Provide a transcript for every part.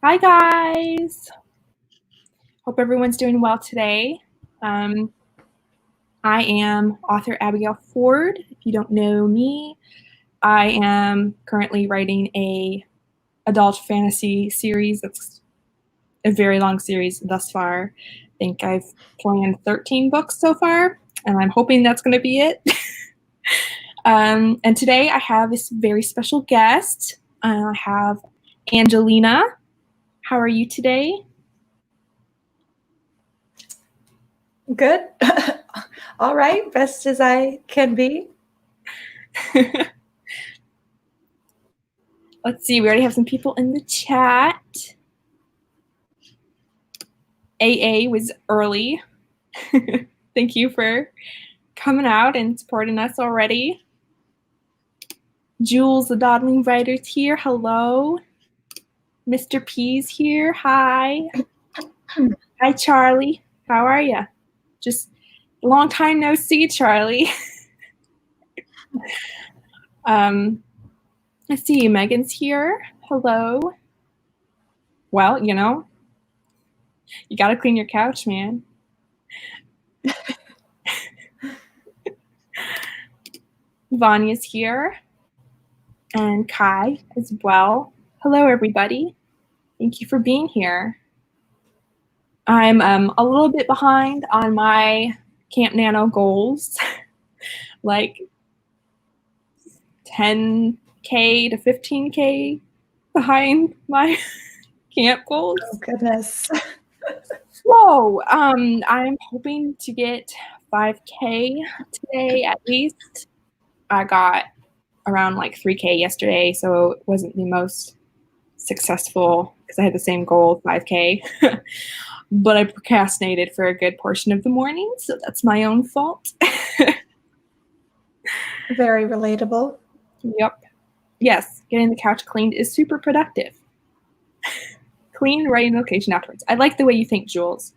Hi guys! Hope everyone's doing well today. I am author Abigail Ford. If you don't know me, I am currently writing a adult fantasy series that's a very long series thus far. I think I've planned 13 books so far, and I'm hoping that's going to be it. And today I have this very special guest. I have Angelina. How are you today? Good. All right. Best as I can be. Let's see. We already have some people in the chat. AA was early. Thank you for coming out and supporting us already. Jules, the dawdling writer's here. Hello. Mr. P's here. Hi. Hi, Charlie. How are you? Just a long time no see, Charlie. Let's see. Megan's here. Hello. Well, you know, you got to clean your couch, man. Vanya's here. And Kai as well. Hello, everybody. Thank you for being here. I'm a little bit behind on my Camp Nano goals, like 10K to 15K behind my camp goals. Oh, goodness. Whoa, I'm hoping to get 5K today at least. I got around like 3K yesterday, so it wasn't the most successful because I had the same goal, 5K. But I procrastinated for a good portion of the morning, so that's my own fault. Very relatable. Yep. Yes, getting the couch cleaned is super productive. Clean, right in location afterwards. I like the way you think, Jules.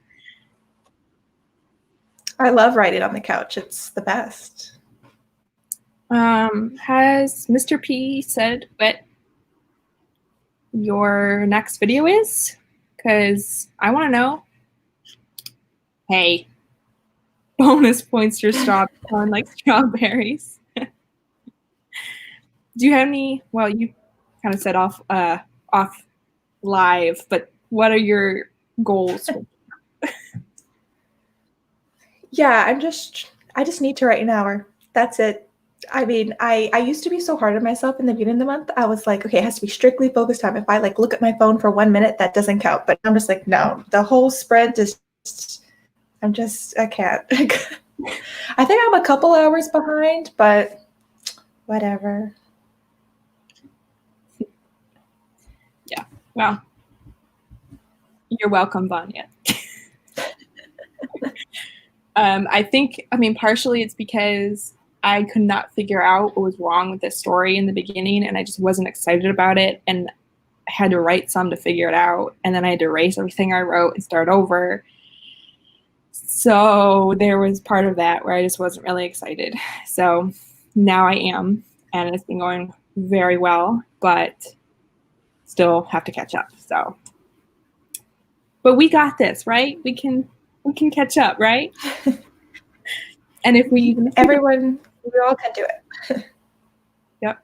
I love writing on the couch. It's the best. Has Mr. P said what your next video is? Because I want to know. Hey, bonus points to your on like strawberries. Do you have any? Well, you kind of said off live, but what are your goals? Yeah, I just need to write an hour. That's it. I mean, I used to be so hard on myself in the beginning of the month. I was like, okay, it has to be strictly focus time. If I like look at my phone for 1 minute, that doesn't count. But I'm just like, no, the whole sprint is I can't. I think I'm a couple hours behind, but whatever. Yeah, well, you're welcome, Vanya. I mean, partially it's because I could not figure out what was wrong with this story in the beginning, and I just wasn't excited about it, and I had to write some to figure it out, and then I had to erase everything I wrote and start over. So there was part of that where I just wasn't really excited. So now I am, and it's been going very well, but still have to catch up. So, but we got this, right? We can catch up, right? And if we even we all can do it. Yep.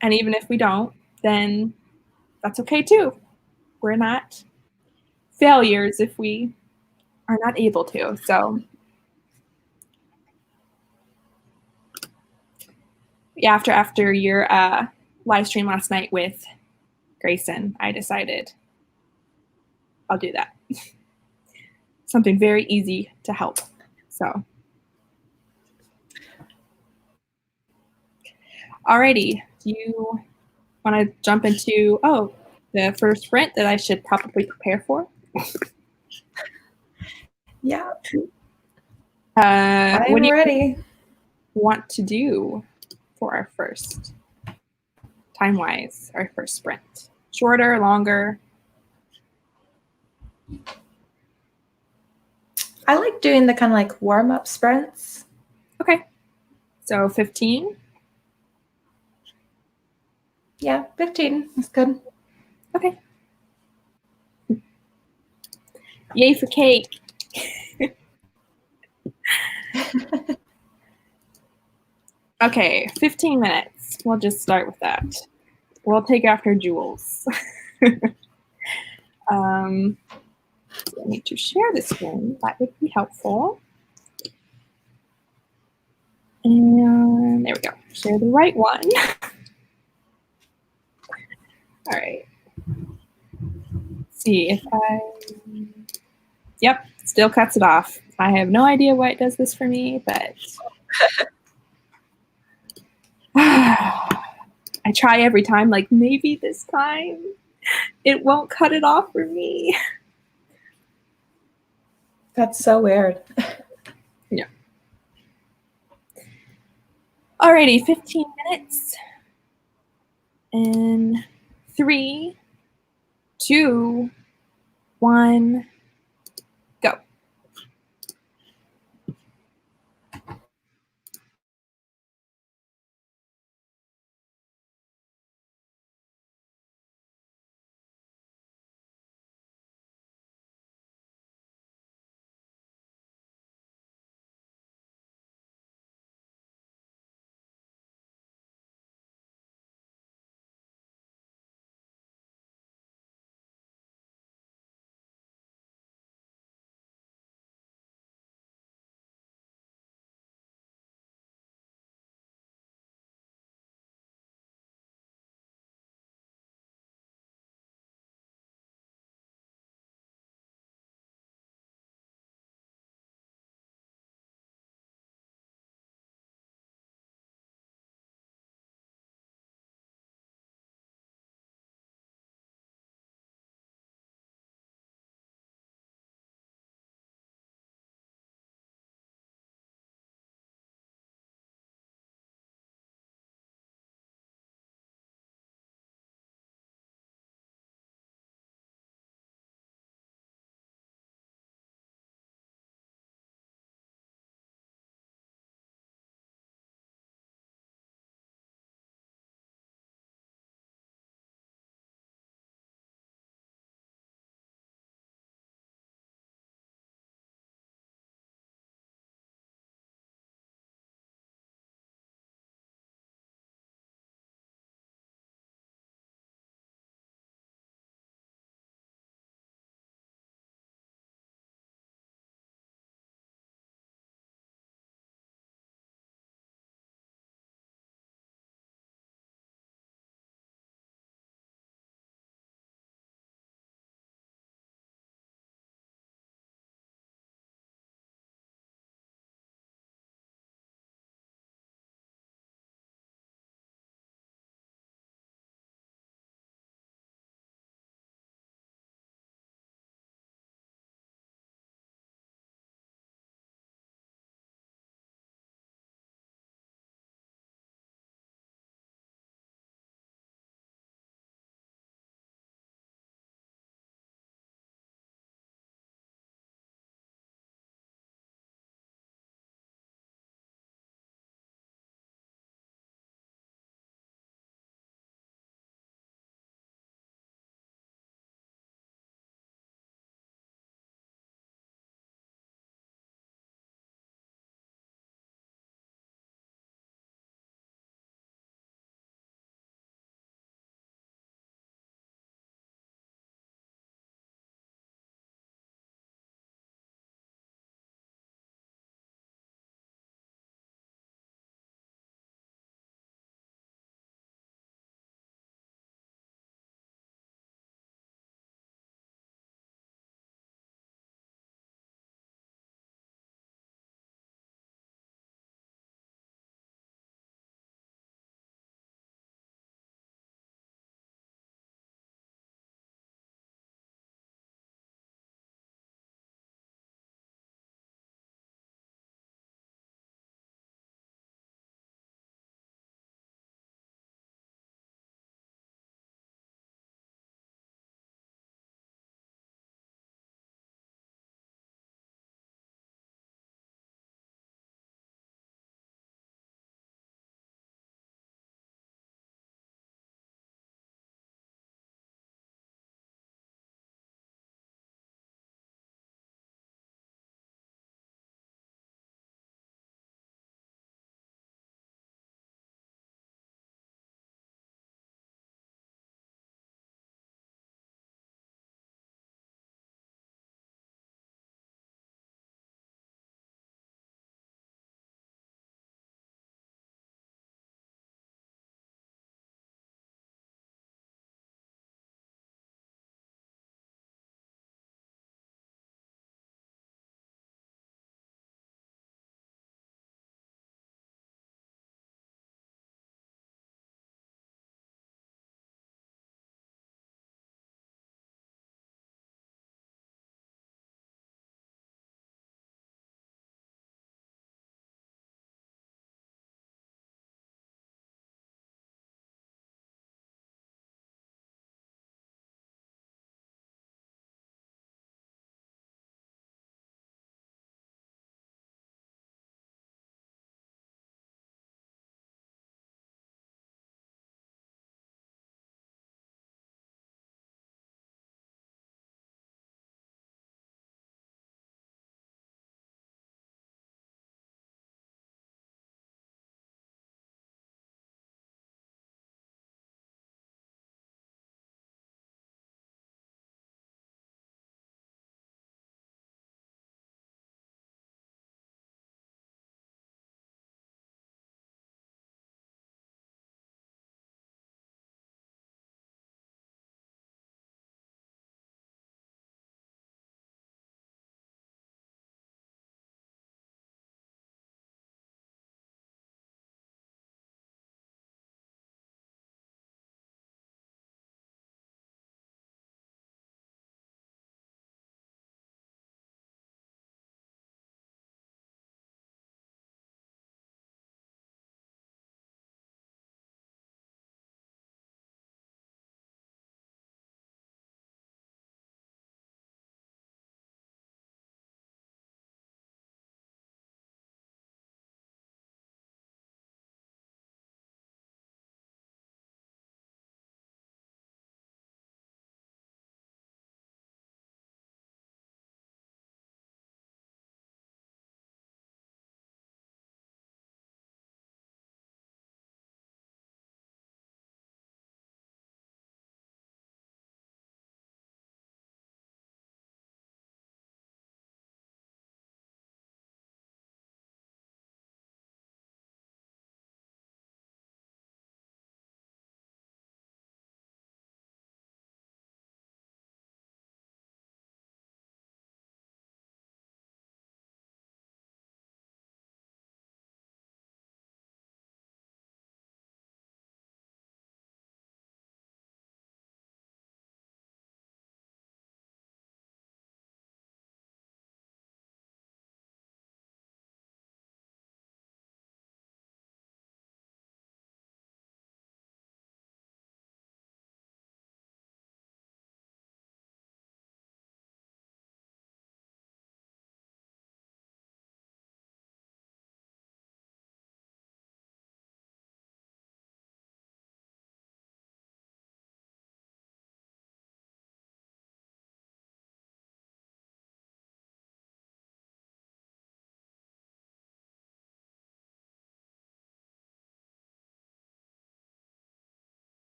And even if we don't, then that's okay too. We're not failures if we are not able to. So yeah, after your live stream last night with Grayson, I decided I'll do that. Something very easy to help. So alrighty, do you want to jump into the first sprint that I should probably prepare for? Yeah. I'm what do ready. You want to do for our first time-wise, our first sprint? Shorter, longer? I like doing the kind of like warm-up sprints. Okay. So 15? Yeah, 15 is good. Okay. Yay for cake. Okay, 15 minutes. We'll just start with that. We'll take after Jules. I need to share the screen. That would be helpful. And there we go. Share the right one. All right. Let's see if I... Yep, still cuts it off. I have no idea why it does this for me, but... I try every time, like maybe this time it won't cut it off for me. That's so weird. Yeah. Alrighty, 15 minutes. And 3, 2, 1, go.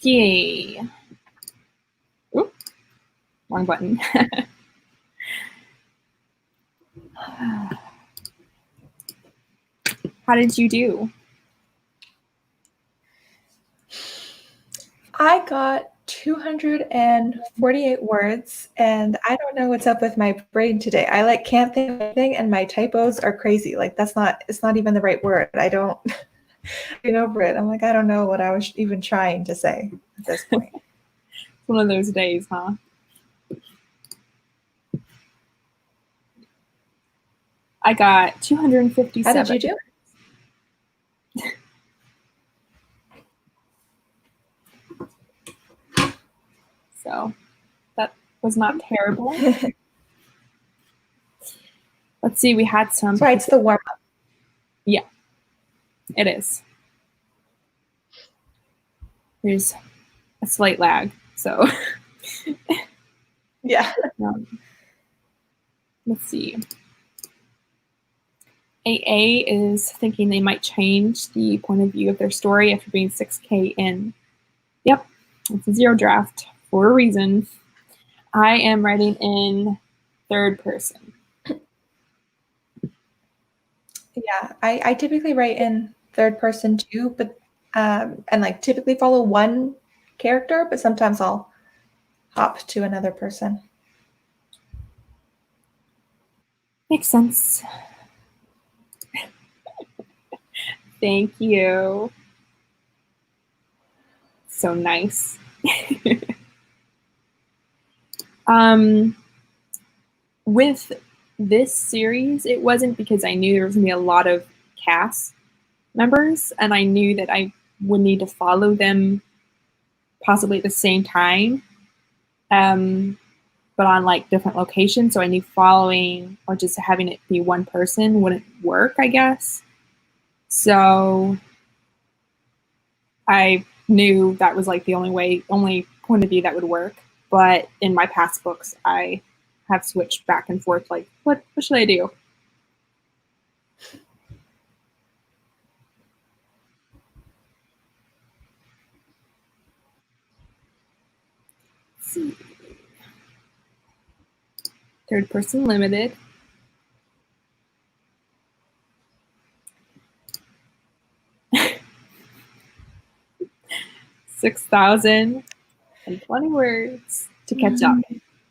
Yay. Oop, wrong button. How did you do? I got 248 words, and I don't know what's up with my brain today. I like can't think of anything, and my typos are crazy. Like it's not even the right word. I don't get over it. I'm like, I don't know what I was even trying to say at this point. It's one of those days, huh? I got 257. How did you do? So that was not terrible. Let's see, we had some. That's right, it's the warm up. Yeah, it is. There's a slight lag, so. Yeah. Let's see. AA is thinking they might change the point of view of their story after being 6K in. Yep, it's a zero draft for a reason. I am writing in third person. Yeah, I typically write in third person too, but and like typically follow one character, but sometimes I'll hop to another person. Makes sense. Thank you. So nice. With this series, it wasn't because I knew there was going to be a lot of cast members, and I knew that I would need to follow them possibly at the same time, but on like different locations. So I knew following or just having it be one person wouldn't work, I guess. So I knew that was like the only point of view that would work. But in my past books, I have switched back and forth. Like, what should I do? Let's see. Third person limited. $6,020 words to catch up,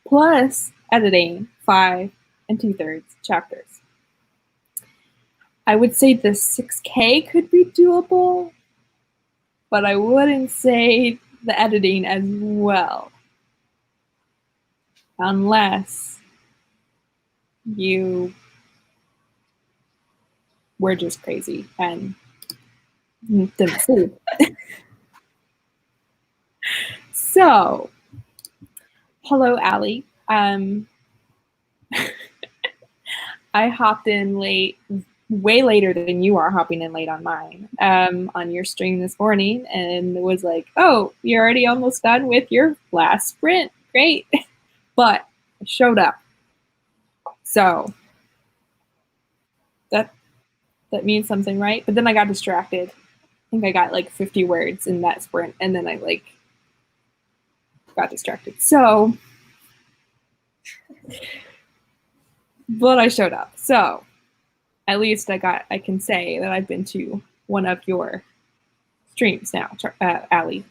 plus editing 5 2/3 chapters. I would say the 6K could be doable, but I wouldn't say the editing as well. Unless you were just crazy and didn't sleep. So, hello, Allie. I hopped in late, way later than you are hopping in late on mine, on your stream this morning, and it was like, oh, you're already almost done with your last sprint. Great. But I showed up. So that means something, right? But then I got distracted. I think I got like 50 words in that sprint, and then I like got distracted. So, but I showed up. So at least I can say that I've been to one of your streams now, Allie.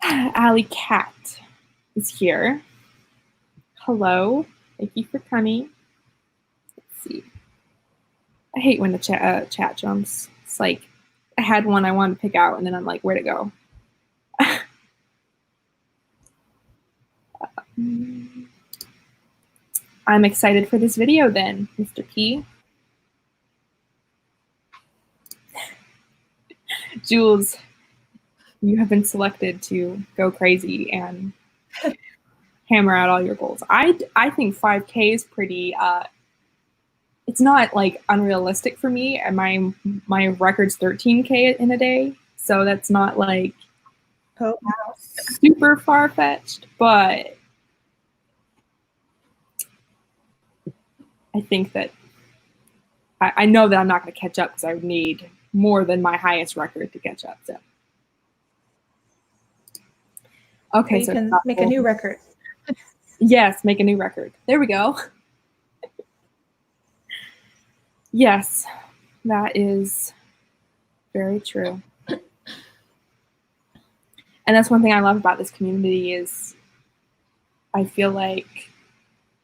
Allie Cat is here. Hello. Thank you for coming. Let's see. I hate when the chat jumps. It's like I had one I wanted to pick out, and then I'm like, where'd it go? I'm excited for this video then, Mr. P. Jules, you have been selected to go crazy and hammer out all your goals. I think 5K is pretty, it's not like unrealistic for me. My record's 13K in a day, so that's not like super far-fetched, but I think that I know that I'm not going to catch up because I would need more than my highest record to catch up. So Okay, you so can make a new record. Yes, make a new record. There we go. Yes, that is very true. And that's one thing I love about this community is I feel like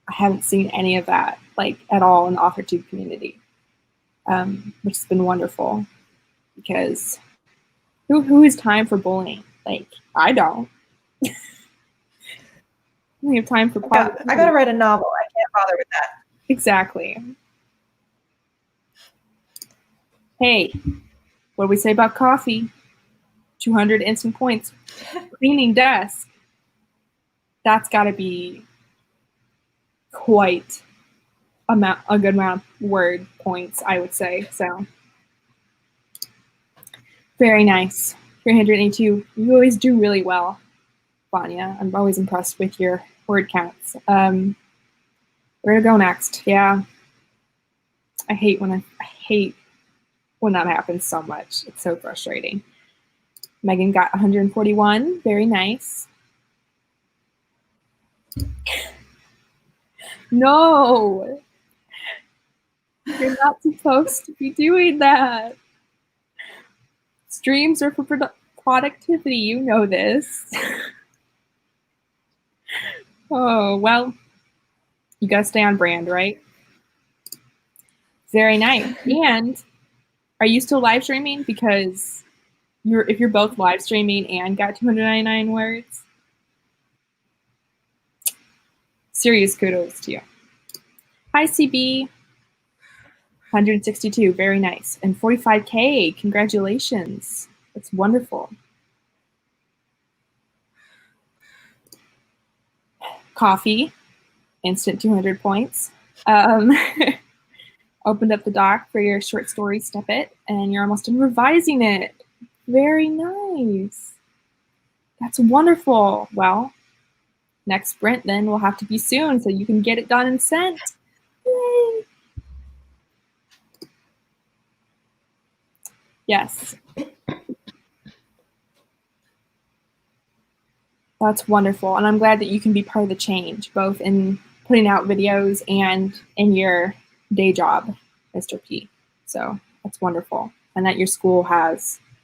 I haven't seen any of that like at all in the AuthorTube community, which has been wonderful because who has time for bullying? Like I don't. I don't have time for I gotta write a novel. I can't bother with that. Exactly. Hey, what do we say about coffee? 200 instant points. Cleaning desk. That's got to be quite a good amount of word points, I would say. So very nice. 382. You always do really well, Vanya. I'm always impressed with your word counts. Where to go next? Yeah. I hate when that happens so much. It's so frustrating. Megan got 141. Very nice. No. You're not supposed to be doing that. Streams are for productivity. You know this. Oh, well, you got to stay on brand, right? Very nice. And are you still live streaming? Because if you're both live streaming and got 299 words, serious kudos to you. Hi, CB. 162. Very nice. And 45K. Congratulations. That's wonderful. Coffee. Instant 200 points. Opened up the doc for your short story, Step It, and you're almost done revising it. Very nice. That's wonderful. Well, next sprint then will have to be soon so you can get it done and sent. Yay. Yes. That's wonderful. And I'm glad that you can be part of the change, both in putting out videos and in your day job, Mr. P. So that's wonderful. And that your school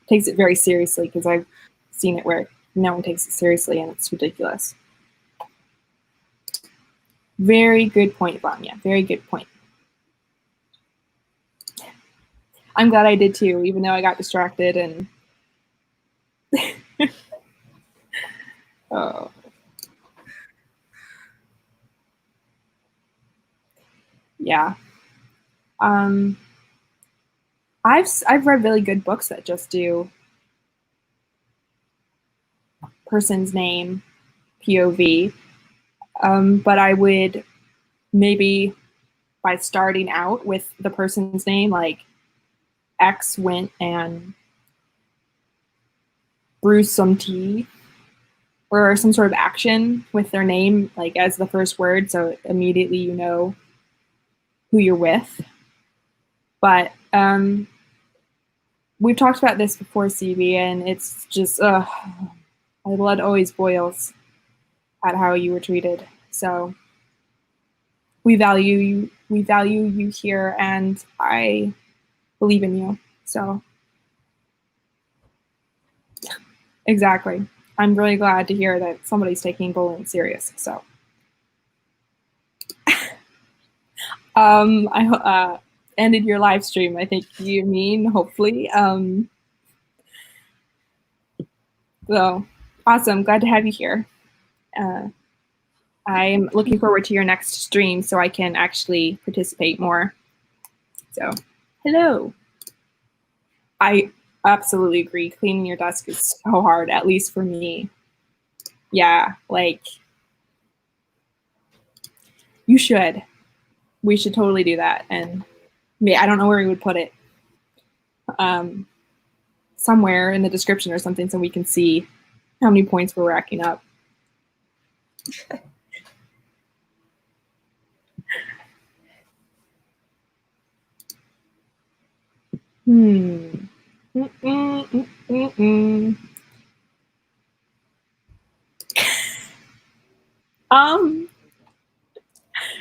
takes it very seriously, because I've seen it where no one takes it seriously and it's ridiculous. Very good point, Vanya. Very good point. I'm glad I did too, even though I got distracted and oh. Yeah. I've read really good books that just do person's name, POV, but I would maybe by starting out with the person's name, like X went and brew some tea or some sort of action with their name, like as the first word, so immediately you know who you're with. But we've talked about this before, CB, and it's just my blood always boils at how you were treated. So we value you here, and I believe in you. So exactly. I'm really glad to hear that somebody's taking bullying serious. So I ended your live stream, I think you mean, hopefully. So awesome. Glad to have you here. I'm looking forward to your next stream so I can actually participate more. So hello. I absolutely agree. Cleaning your desk is so hard, at least for me. Yeah, like you should. We should totally do that. And I don't know where we would put it. Somewhere in the description or something so we can see how many points we're racking up.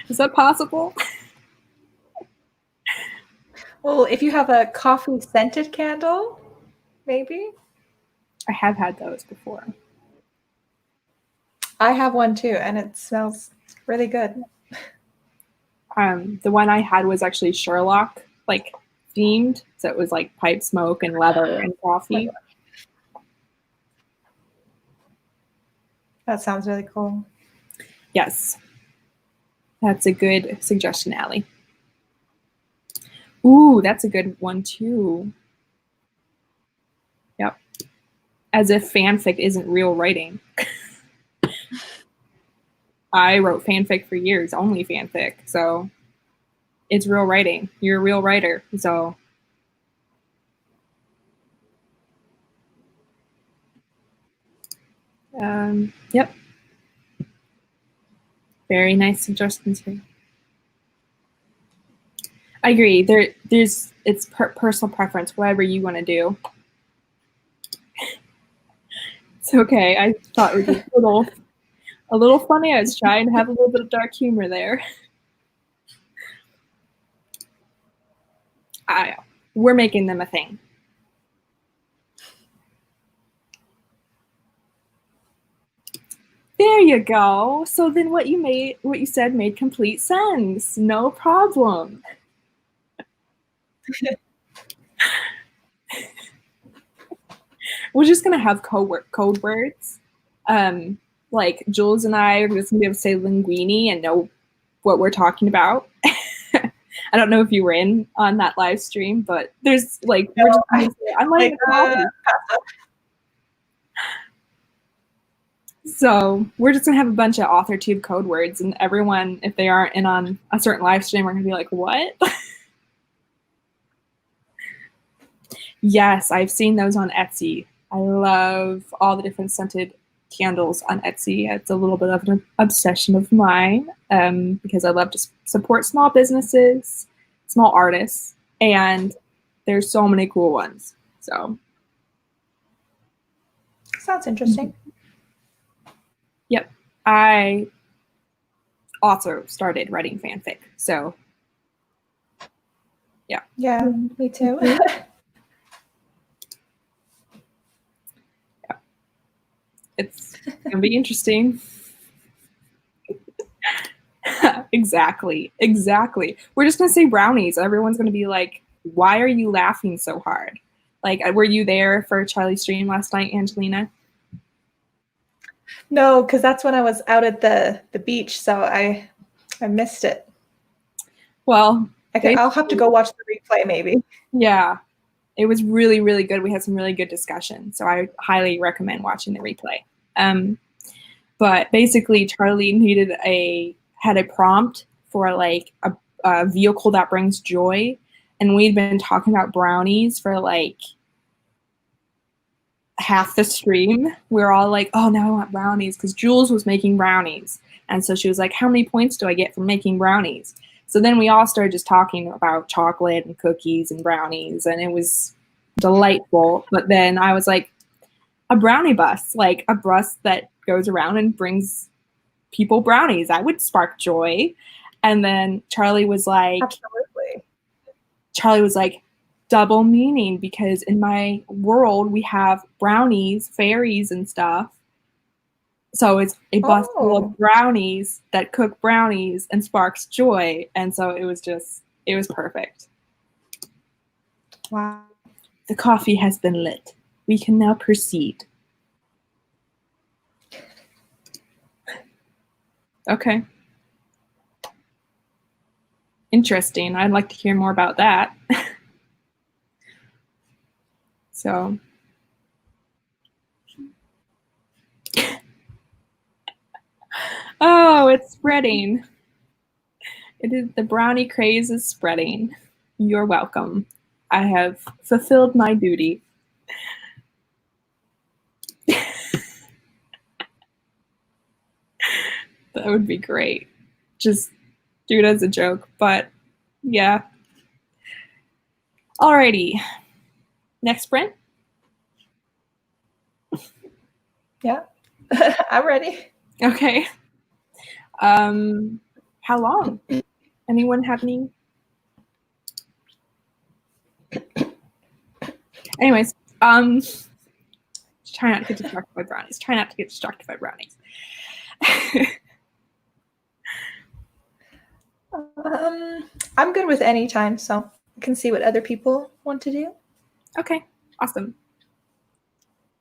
Is that possible? Well, if you have a coffee scented candle, maybe. I have had those before. I have one too, and it smells really good. The one I had was actually Sherlock, like themed. So it was like pipe smoke and leather and coffee. That sounds really cool. Yes. That's a good suggestion, Allie. Ooh, that's a good one too. Yep. As if fanfic isn't real writing. I wrote fanfic for years, only fanfic. So it's real writing. You're a real writer. So yep. Very nice suggestions here. I agree. There's it's personal preference, whatever you want to do. It's okay. I thought it was a little funny. I was trying to have a little bit of dark humor there. We're making them a thing. There you go. So then what you said made complete sense. No problem. We're just gonna have code words. Like Jules and I are just gonna be able to say linguini and know what we're talking about. I don't know if you were in on that live stream, but there's like we're just gonna say, I'm like so we're just gonna have a bunch of AuthorTube code words, and everyone, if they aren't in on a certain live stream, are gonna be like, "What?" Yes, I've seen those on Etsy. I love all the different scented candles on Etsy. It's a little bit of an obsession of mine because I love to support small businesses, small artists, and there's so many cool ones. So sounds interesting. Yep, I also started writing fanfic. So yeah, me too. It's gonna be interesting. Exactly. We're just gonna say brownies. Everyone's gonna be like, "Why are you laughing so hard?" Like, were you there for Charlie's stream last night, Angelina? No, because that's when I was out at the beach, so I missed it. Well, I'll have to go watch the replay, maybe. Yeah, it was really, really good. We had some really good discussion, so I highly recommend watching the replay. But basically, Charlie had a prompt for like a vehicle that brings joy, and we'd been talking about brownies for like half the stream. We were all like, "Oh, now I want brownies," because Jules was making brownies, and so she was like, "How many points do I get for making brownies?" So then we all started just talking about chocolate and cookies and brownies, and it was delightful. But then I was like, a brownie bus, like a bus that goes around and brings people brownies. That would spark joy. And then Charlie was like, absolutely. Double meaning, because in my world we have brownies, fairies, and stuff. So it's a bus full of brownies that cook brownies and sparks joy. And so it was perfect. Wow. The coffee has been lit. We can now proceed. Okay. Interesting. I'd like to hear more about that. So. Oh, it's spreading. The brownie craze is spreading. You're welcome. I have fulfilled my duty. That would be great. Just do it as a joke, but yeah. Alrighty. Next sprint. Yeah, I'm ready. Okay. How long? Anyone have any? Anyways, try not to get distracted by brownies. Try not to get distracted by brownies. I'm good with any time, so I can see what other people want to do. Okay, awesome.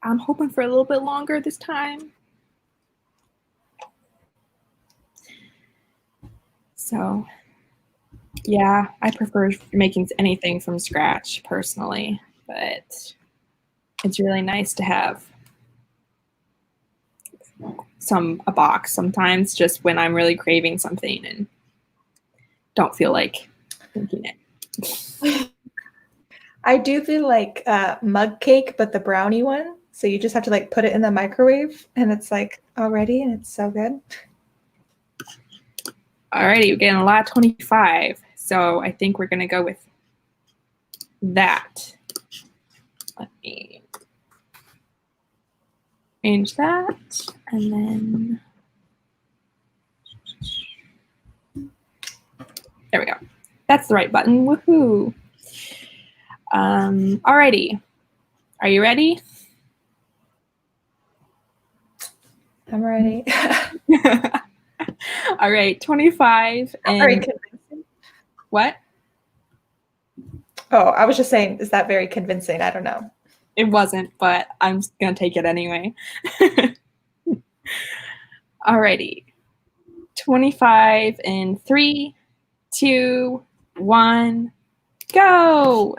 I'm hoping for a little bit longer this time. So, yeah, I prefer making anything from scratch personally, but it's really nice to have a box sometimes just when I'm really craving something and don't feel like making it. I do the like mug cake, but the brownie one. So you just have to like put it in the microwave and it's like already and it's so good. Alrighty, we're getting a lot of 25. So I think we're gonna go with that. Let me change that and then there we go. That's the right button. Woohoo! Alrighty. Are you ready? I'm ready. All right, 25 and very convincing. what? Oh, I was just saying, is that very convincing? I don't know. It wasn't, but I'm gonna take it anyway. Alrighty. 25 in 3, 2, 1, go!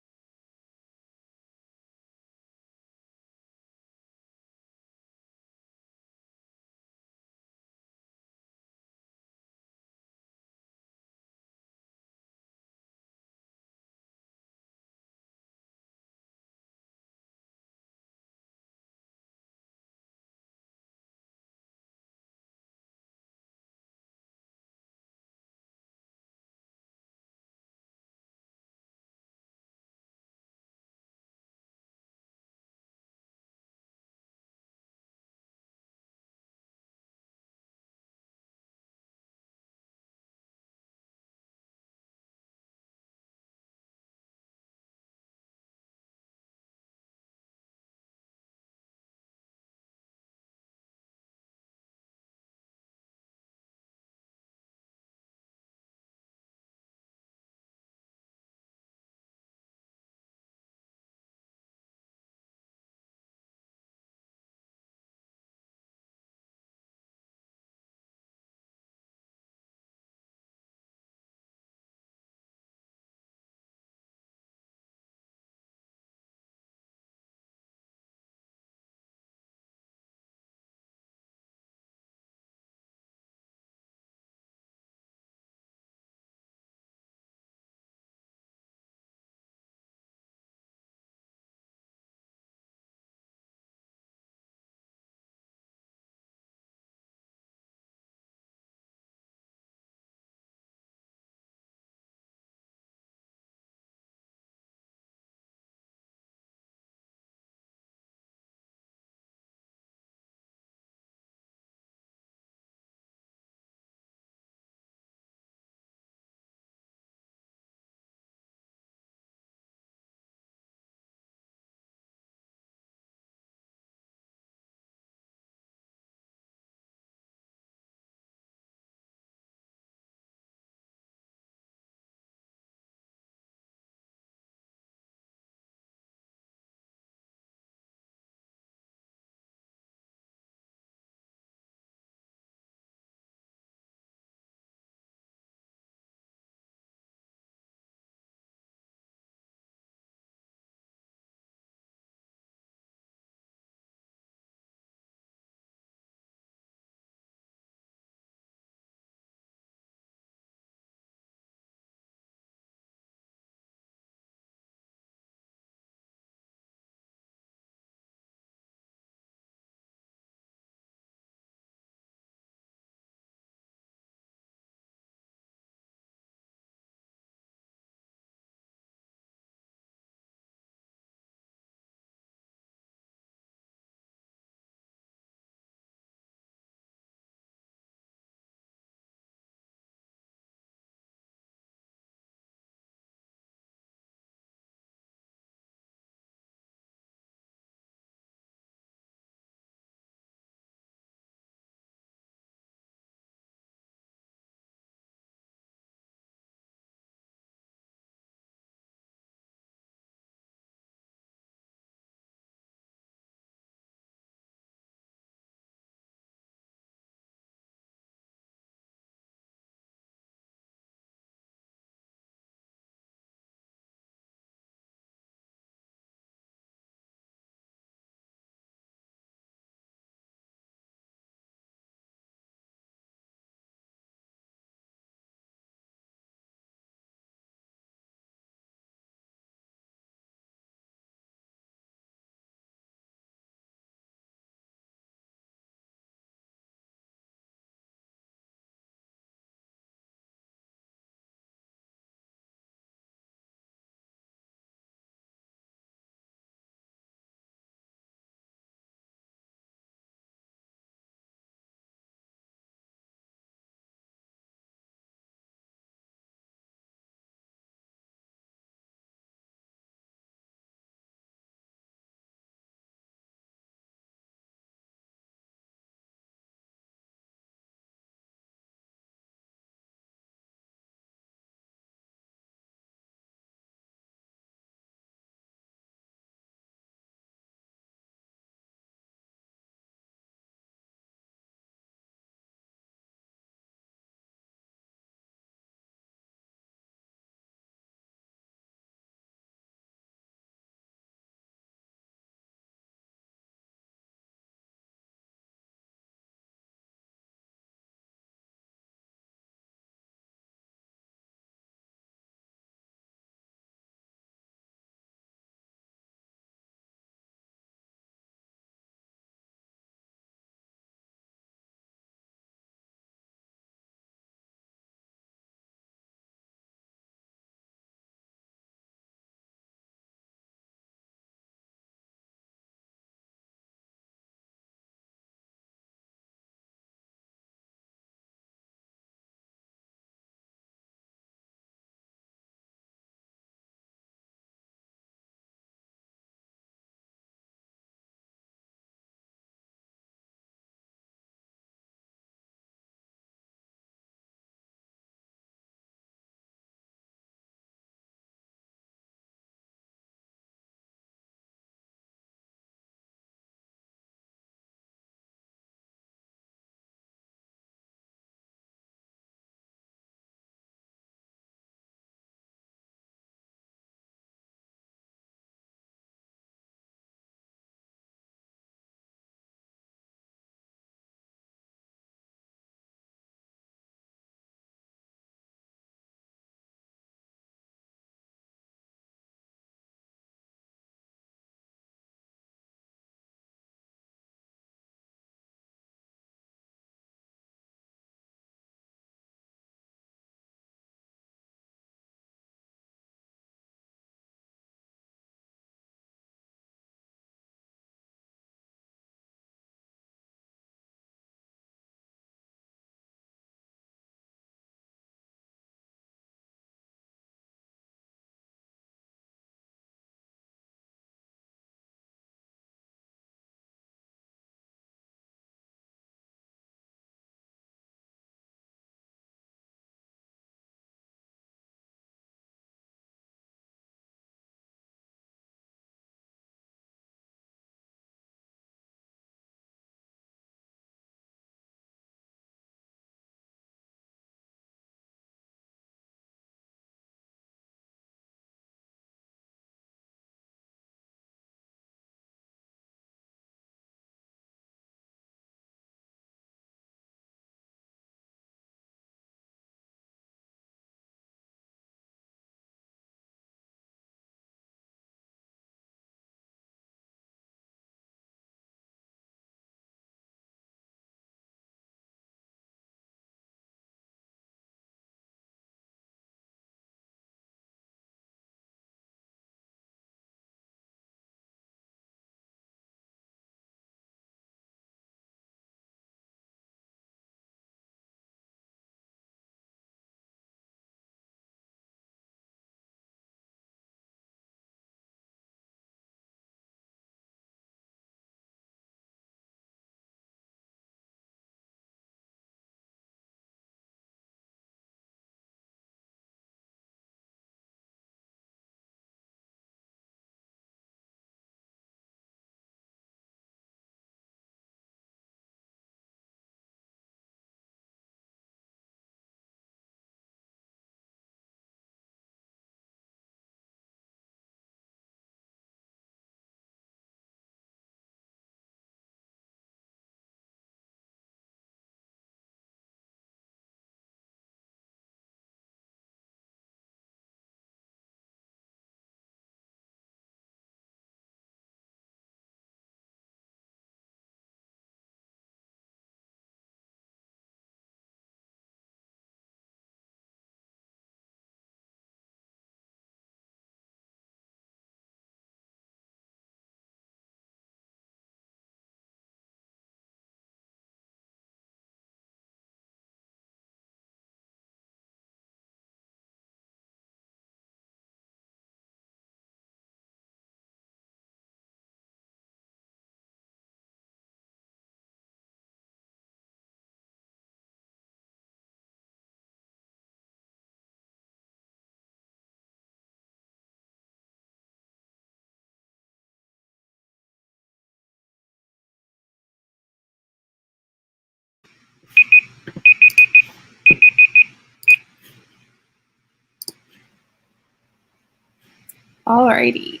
Alrighty.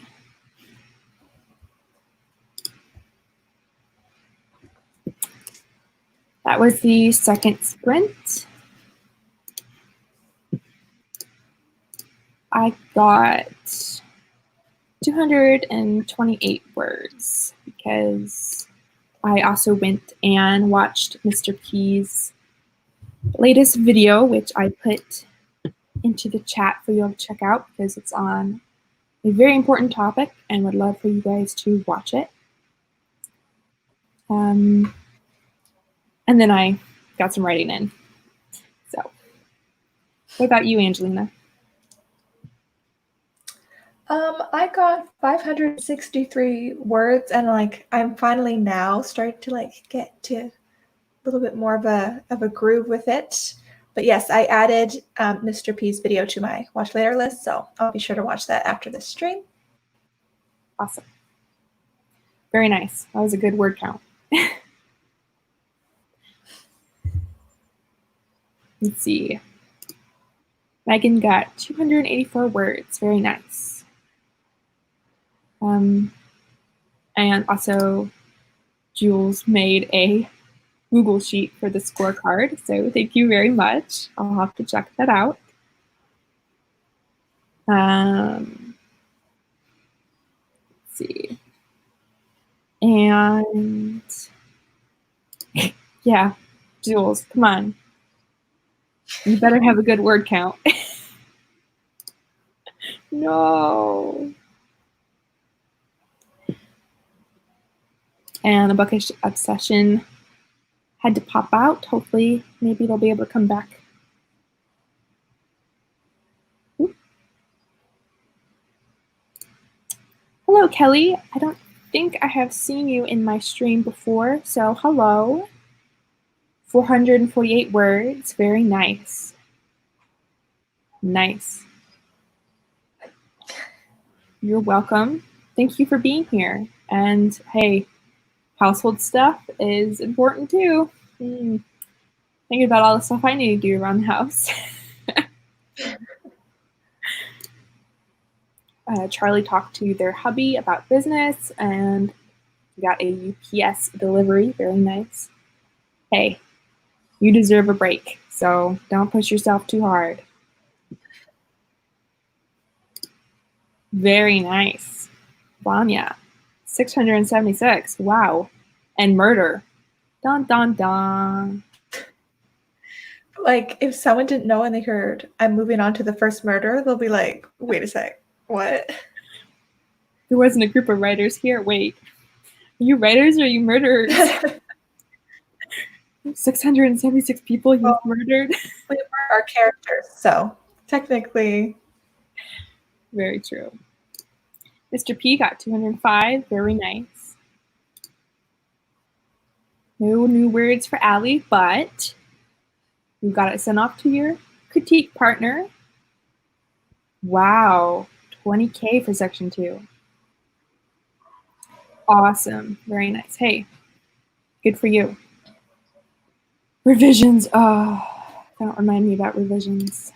That was the second sprint. I got 228 words because I also went and watched Mr. P's latest video, which I put into the chat for you all to check out because it's on a very important topic and would love for you guys to watch it. And then I got some writing in. So, what about you, Angelina? I got 563 words, and like I'm finally now starting to like get to a little bit more of a groove with it. But yes, I added Mr. P's video to my watch later list, so I'll be sure to watch that after this stream. Awesome. Very nice. That was a good word count. Let's see. Megan got 284 words. Very nice. And also, Jules made a Google Sheet for the scorecard, so thank you very much. I'll have to check that out. Let's see. And yeah, Jules, come on. You better have a good word count. No. And the bookish obsession had to pop out. Hopefully, maybe they'll be able to come back. Ooh. Hello, Kelly. I don't think I have seen you in my stream before, so hello. 448 words. Very nice. Nice. You're welcome. Thank you for being here. And hey, household stuff is important too. Thinking about all the stuff I need to do around the house. Charlie talked to their hubby about business and got a UPS delivery. Very nice. Hey, you deserve a break, so don't push yourself too hard. Very nice. Vanya, 676. Wow. And murder. Dun, dun, dun. Like, if someone didn't know and they heard I'm moving on to the first murder, they'll be like, wait a sec, what? There wasn't a group of writers here. Wait, are you writers or are you murderers? 676 people you've murdered? We were our characters, so technically. Very true. Mr. P got 205. Very nice. No new words for Allie, but you got it sent off to your critique partner. Wow, 20K for section 2. Awesome, very nice. Hey, good for you. Revisions, don't remind me about revisions.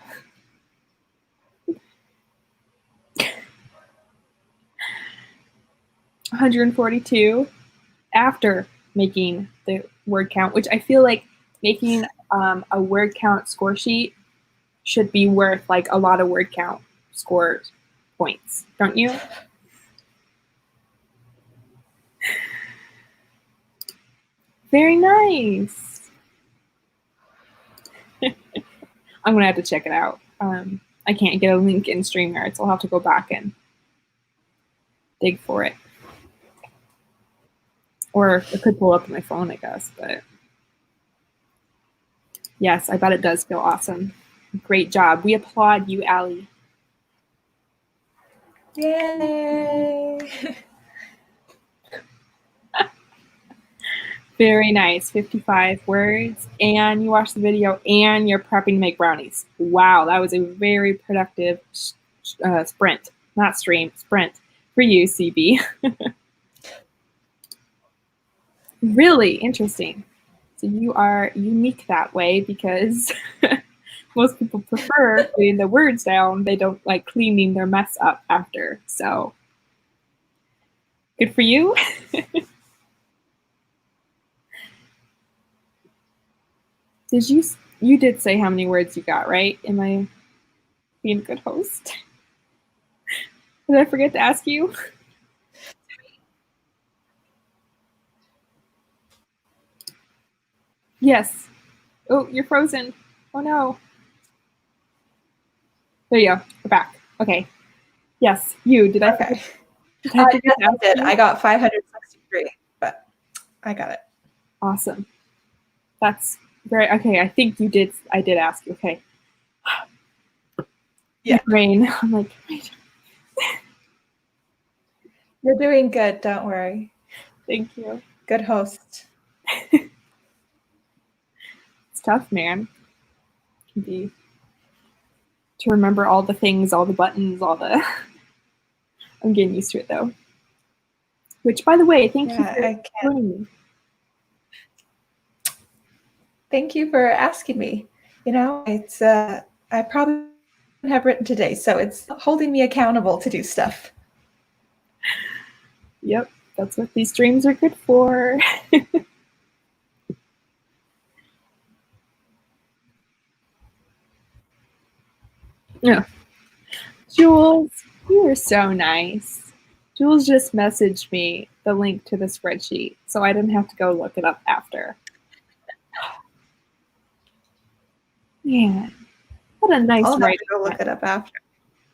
$142 after making the word count, which I feel like making a word count score sheet should be worth like a lot of word count score points, don't you? Very nice. I'm gonna have to check it out. I can't get a link in StreamYard, so I'll have to go back and dig for it. Or it could pull up on my phone, I guess, but yes, I bet it does feel awesome. Great job. We applaud you, Allie. Yay! Very nice. 55 words, and you watched the video, and you're prepping to make brownies. Wow, that was a very productive sprint. Not stream, sprint for you, CB. Really interesting. So you are unique that way because most people prefer putting the words down. They don't like cleaning their mess up after. So good for you. You did say how many words you got, right? Am I being a good host? Did I forget to ask you? Yes. Oh, you're frozen. Oh no. There you go. We're back. Okay. Yes, you. Did I forget? Did I forget Yes, to ask I did. you? I got 563, but I got it. Awesome. That's very okay. I think you did. I did ask you. Okay. Yeah. Brain. I'm like, wait. You're doing good. Don't worry. Thank you. Good host. It's tough, man. It can be to remember all the things, all the buttons, all the. I'm getting used to it though. Which, by the way, thank you for joining me. Thank you for asking me. You know, it's I probably have written today, so it's holding me accountable to do stuff. Yep, that's what these streams are good for. Yeah. Jules, you were so nice. Jules just messaged me the link to the spreadsheet, so I didn't have to go look it up after. Man, what a nice I'll have writing. to go look it up after.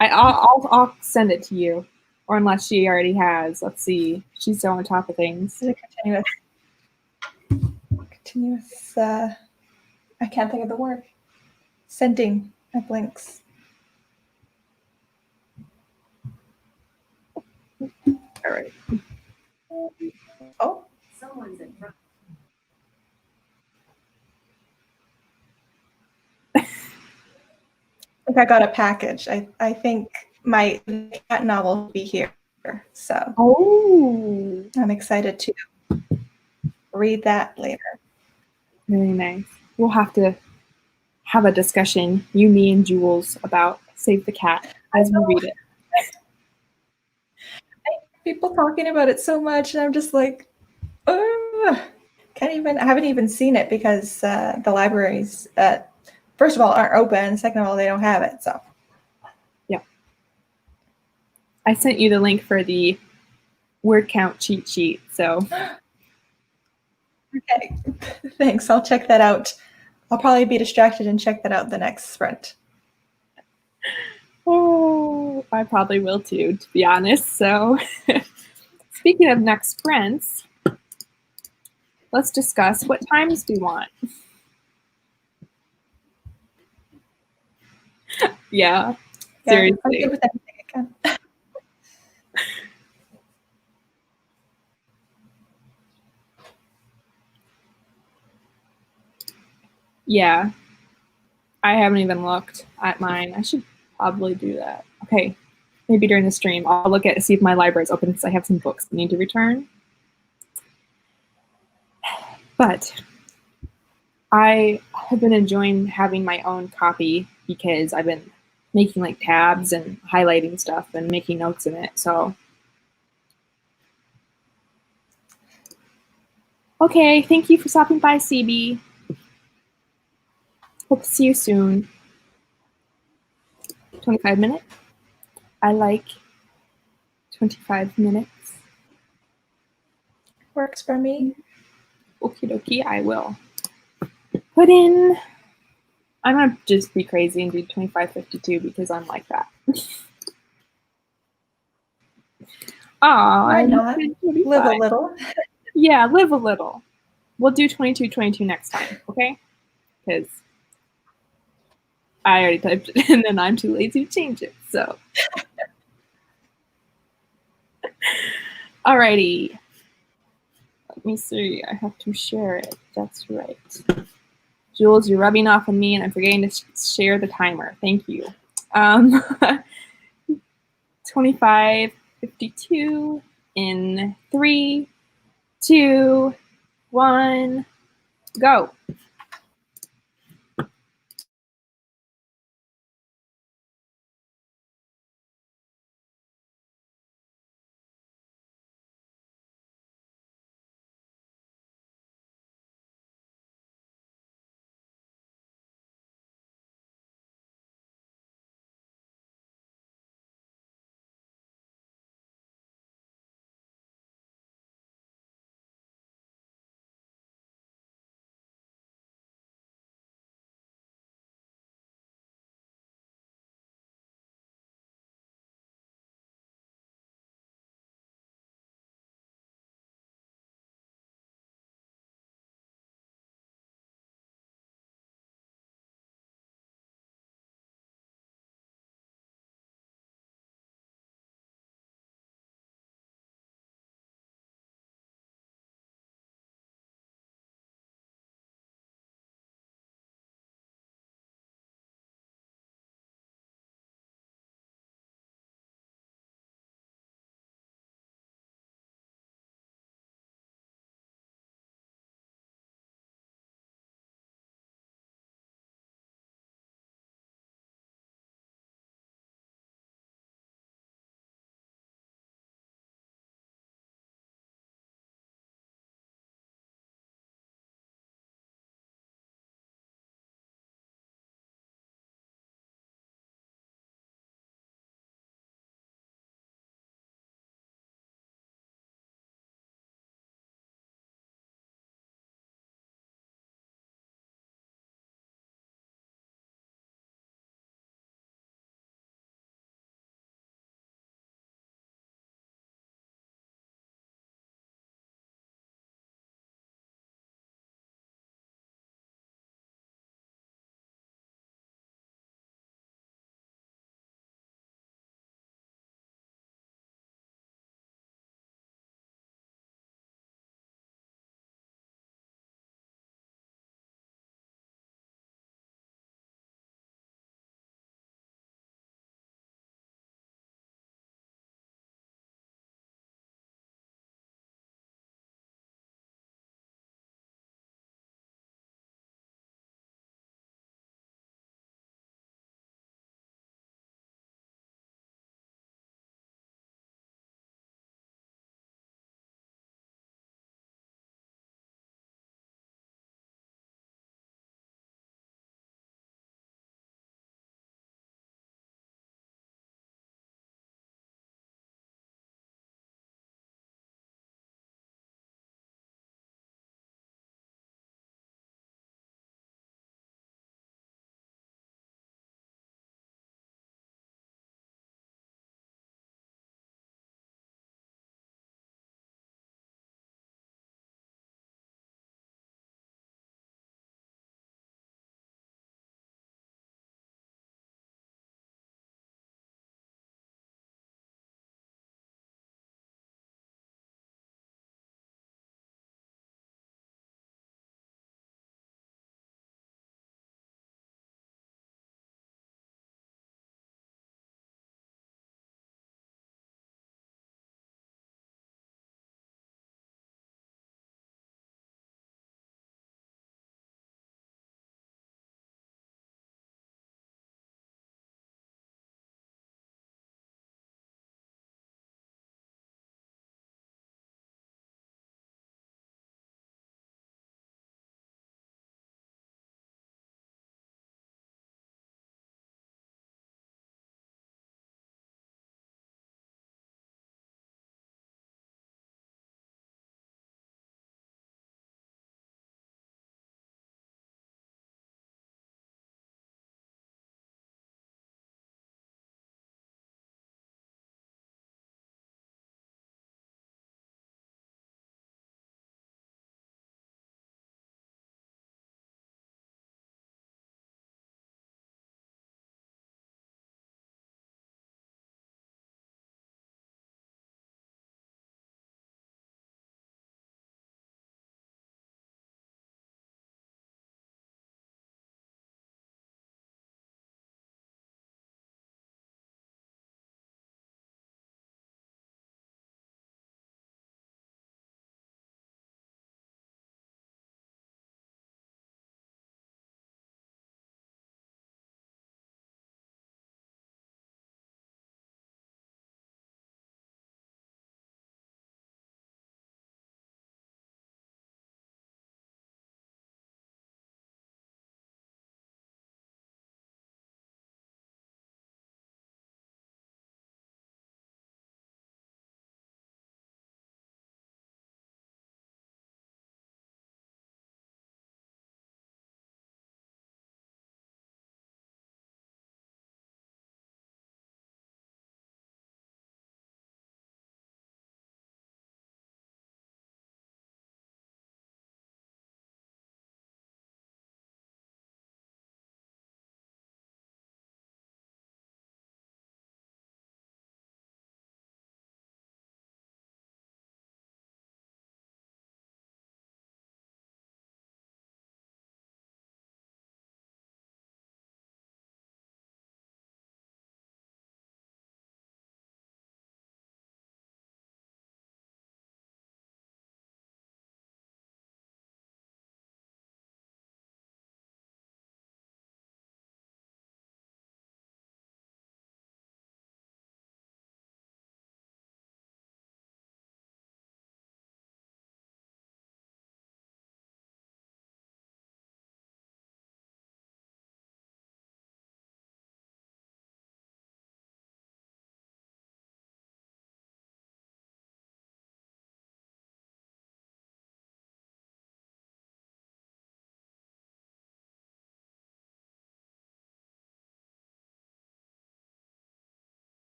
I'll send it to you, or unless she already has. Let's see. She's so on top of things. Is it continuous. I can't think of the word. Sending of links. All right. Oh, someone's in front. I think I got a package. I think my cat novel will be here, so Oh, I'm excited to read that later. very nice. We'll have to have a discussion, you, me, and Jules, about Save the Cat as we read it. People talking about it so much, and I'm just like, I haven't even seen it because the libraries, first of all, aren't open. Second of all, they don't have it. So, yeah. I sent you the link for the word count cheat sheet. So, okay, thanks. I'll check that out. I'll probably be distracted and check that out the next sprint. Oh, I probably will too, to be honest. So, speaking of next sprints, let's discuss what times do you want? Yeah, seriously. I'm good with anything I can. Yeah, I haven't even looked at mine. I should probably do that. Okay, maybe during the stream, I'll look at see if my library is open because I have some books I need to return. But I have been enjoying having my own copy because I've been making like tabs and highlighting stuff and making notes in it. So, okay, thank you for stopping by, CB. Hope to see you soon. 25 minutes. I like 25 minutes. Works for me. Okie dokie, I will put in. I'm gonna just be crazy and do 25:52 because I'm like that. Why not? Live a little. Yeah, live a little. We'll do 22:22 next time, okay? Because I already typed it and then I'm too lazy to change it. So, alrighty. Let me see. I have to share it. That's right. Jules, you're rubbing off on me and I'm forgetting to share the timer. Thank you. 25:52 in 3, 2, 1, go.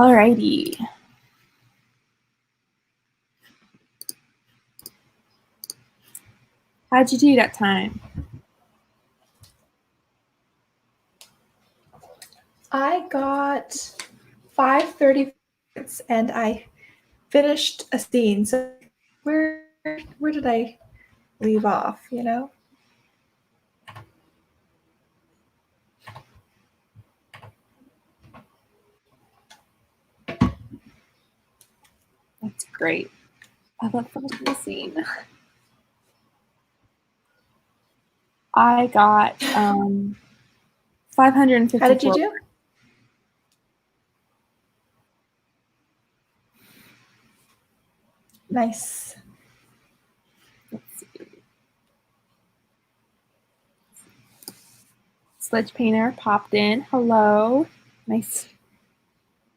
Alrighty. How'd you do that time? I got 530 and I finished a scene. So where did I leave off, you know? That's great. I love finishing the scene. I got 554. How did you do? Nice. Let's see. Sledge Painter popped in. Hello. Nice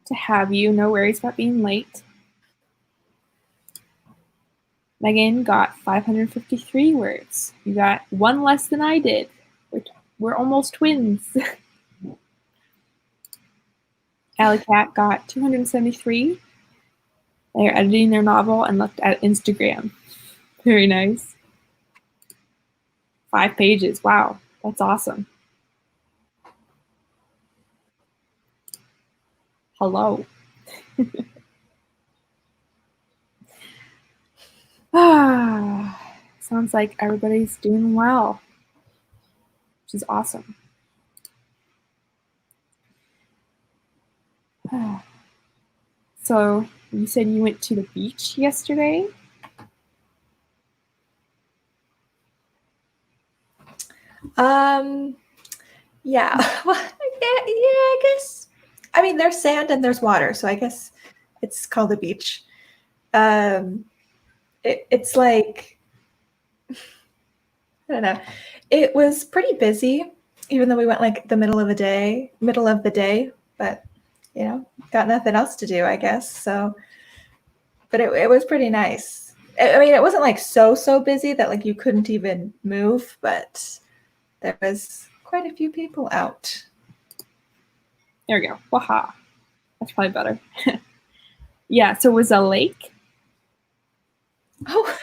to have you. No worries about being late. Megan got 553 words. You got one less than I did. We're almost twins. Alley Cat got 273. They are editing their novel and looked at Instagram. Very nice. 5 pages. Wow, that's awesome. Hello. Sounds like everybody's doing well, which is awesome. So you said you went to the beach yesterday? Yeah. Well, yeah, I guess. I mean, there's sand and there's water, so I guess it's called a beach. It's like, I don't know. It was pretty busy, even though we went like the middle of the day, but you know, got nothing else to do, I guess. So, but it was pretty nice. I mean, it wasn't like so busy that like you couldn't even move, but there was quite a few people out. There we go. Waha. That's probably better. Yeah, so it was a lake? Oh.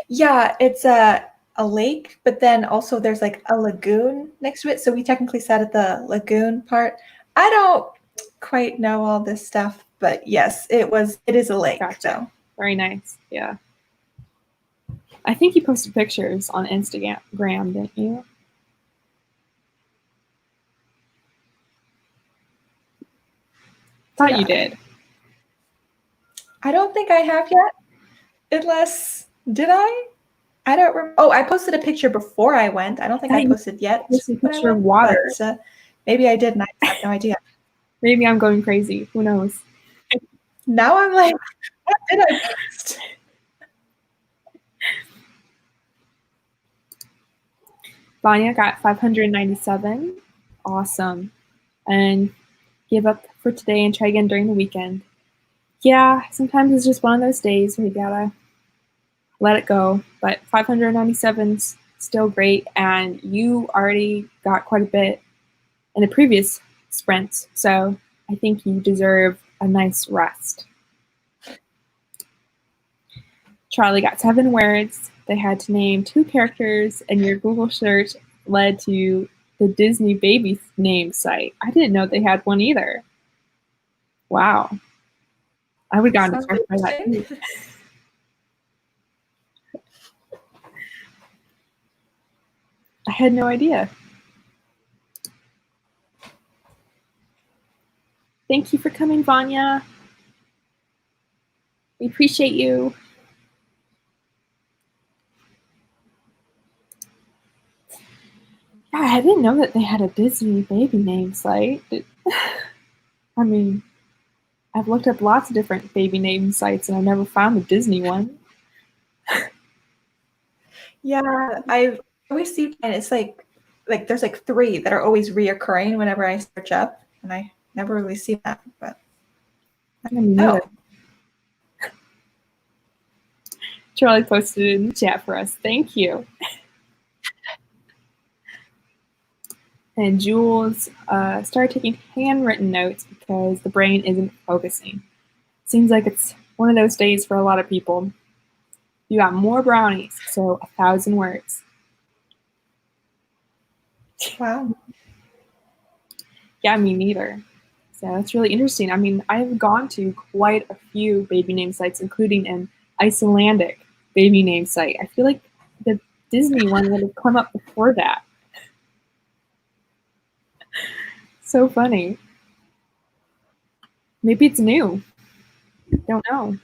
Yeah, it's a lake, but then also there's like a lagoon next to it. So we technically sat at the lagoon part. I don't quite know all this stuff, but yes, it is a lake. Gotcha. So. Very nice. Yeah. I think you posted pictures on Instagram, didn't you? Thought you did. I don't think I have yet. Unless, did I? I don't remember. Oh, I posted a picture before I went. I don't think I posted yet. Posted a picture of water. But, maybe I did, and I have no idea. Maybe I'm going crazy. Who knows? Now I'm like, what did I post? Vanya got 597. Awesome. And give up for today and try again during the weekend. Yeah, sometimes it's just one of those days where you gotta let it go. But 597's still great, and you already got quite a bit in the previous sprints, so I think you deserve a nice rest. Charlie got 7 words. They had to name 2 characters, and your Google search led to the Disney baby name site. I didn't know they had one either. Wow. I would have gotten distracted by that too. I had no idea. Thank you for coming, Vanya. We appreciate you. Yeah, I didn't know that they had a Disney baby name site. I mean, I've looked up lots of different baby name sites and I've never found a Disney one. Yeah, I've always seen, and it's like there's like 3 that are always reoccurring whenever I search up, and I never really see that. But no. Charlie posted it in the chat for us. Thank you. And Jules started taking handwritten notes because the brain isn't focusing. Seems like it's one of those days for a lot of people. You got more brownies, so 1,000 words. Wow. Yeah, me neither. So that's really interesting. I mean, I've gone to quite a few baby name sites, including an Icelandic baby name site. I feel like the Disney one would have come up before that. So funny. Maybe it's new. Don't know.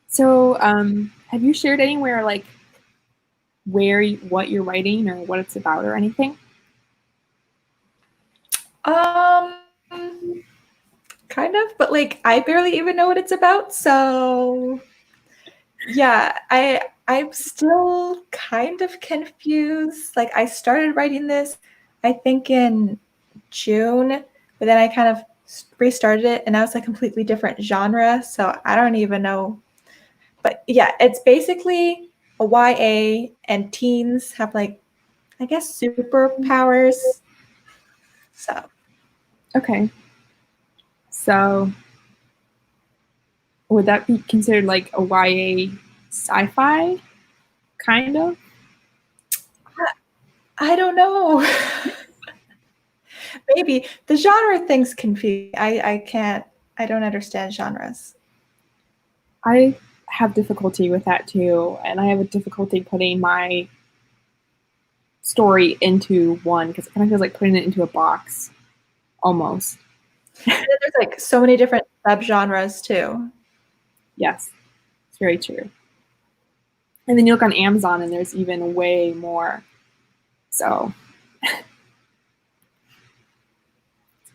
So, have you shared anywhere like what you're writing or what it's about or anything? Um, kind of, but like I barely even know what it's about. So yeah, I'm still kind of confused. Like I started writing this, I think in June, but then I kind of restarted it, and now it's a completely different genre. So I don't even know. But yeah, it's basically a YA, and teens have like, I guess, superpowers. So Okay. So, would that be considered like a YA sci-fi kind of? I don't know. Maybe the genre things confuse. I can't. I don't understand genres. I have difficulty with that too, and I have a difficulty putting my story into one because it kind of feels like putting it into a box almost. And then there's like so many different subgenres too. Yes, it's very true. And then you look on Amazon and there's even way more. So it's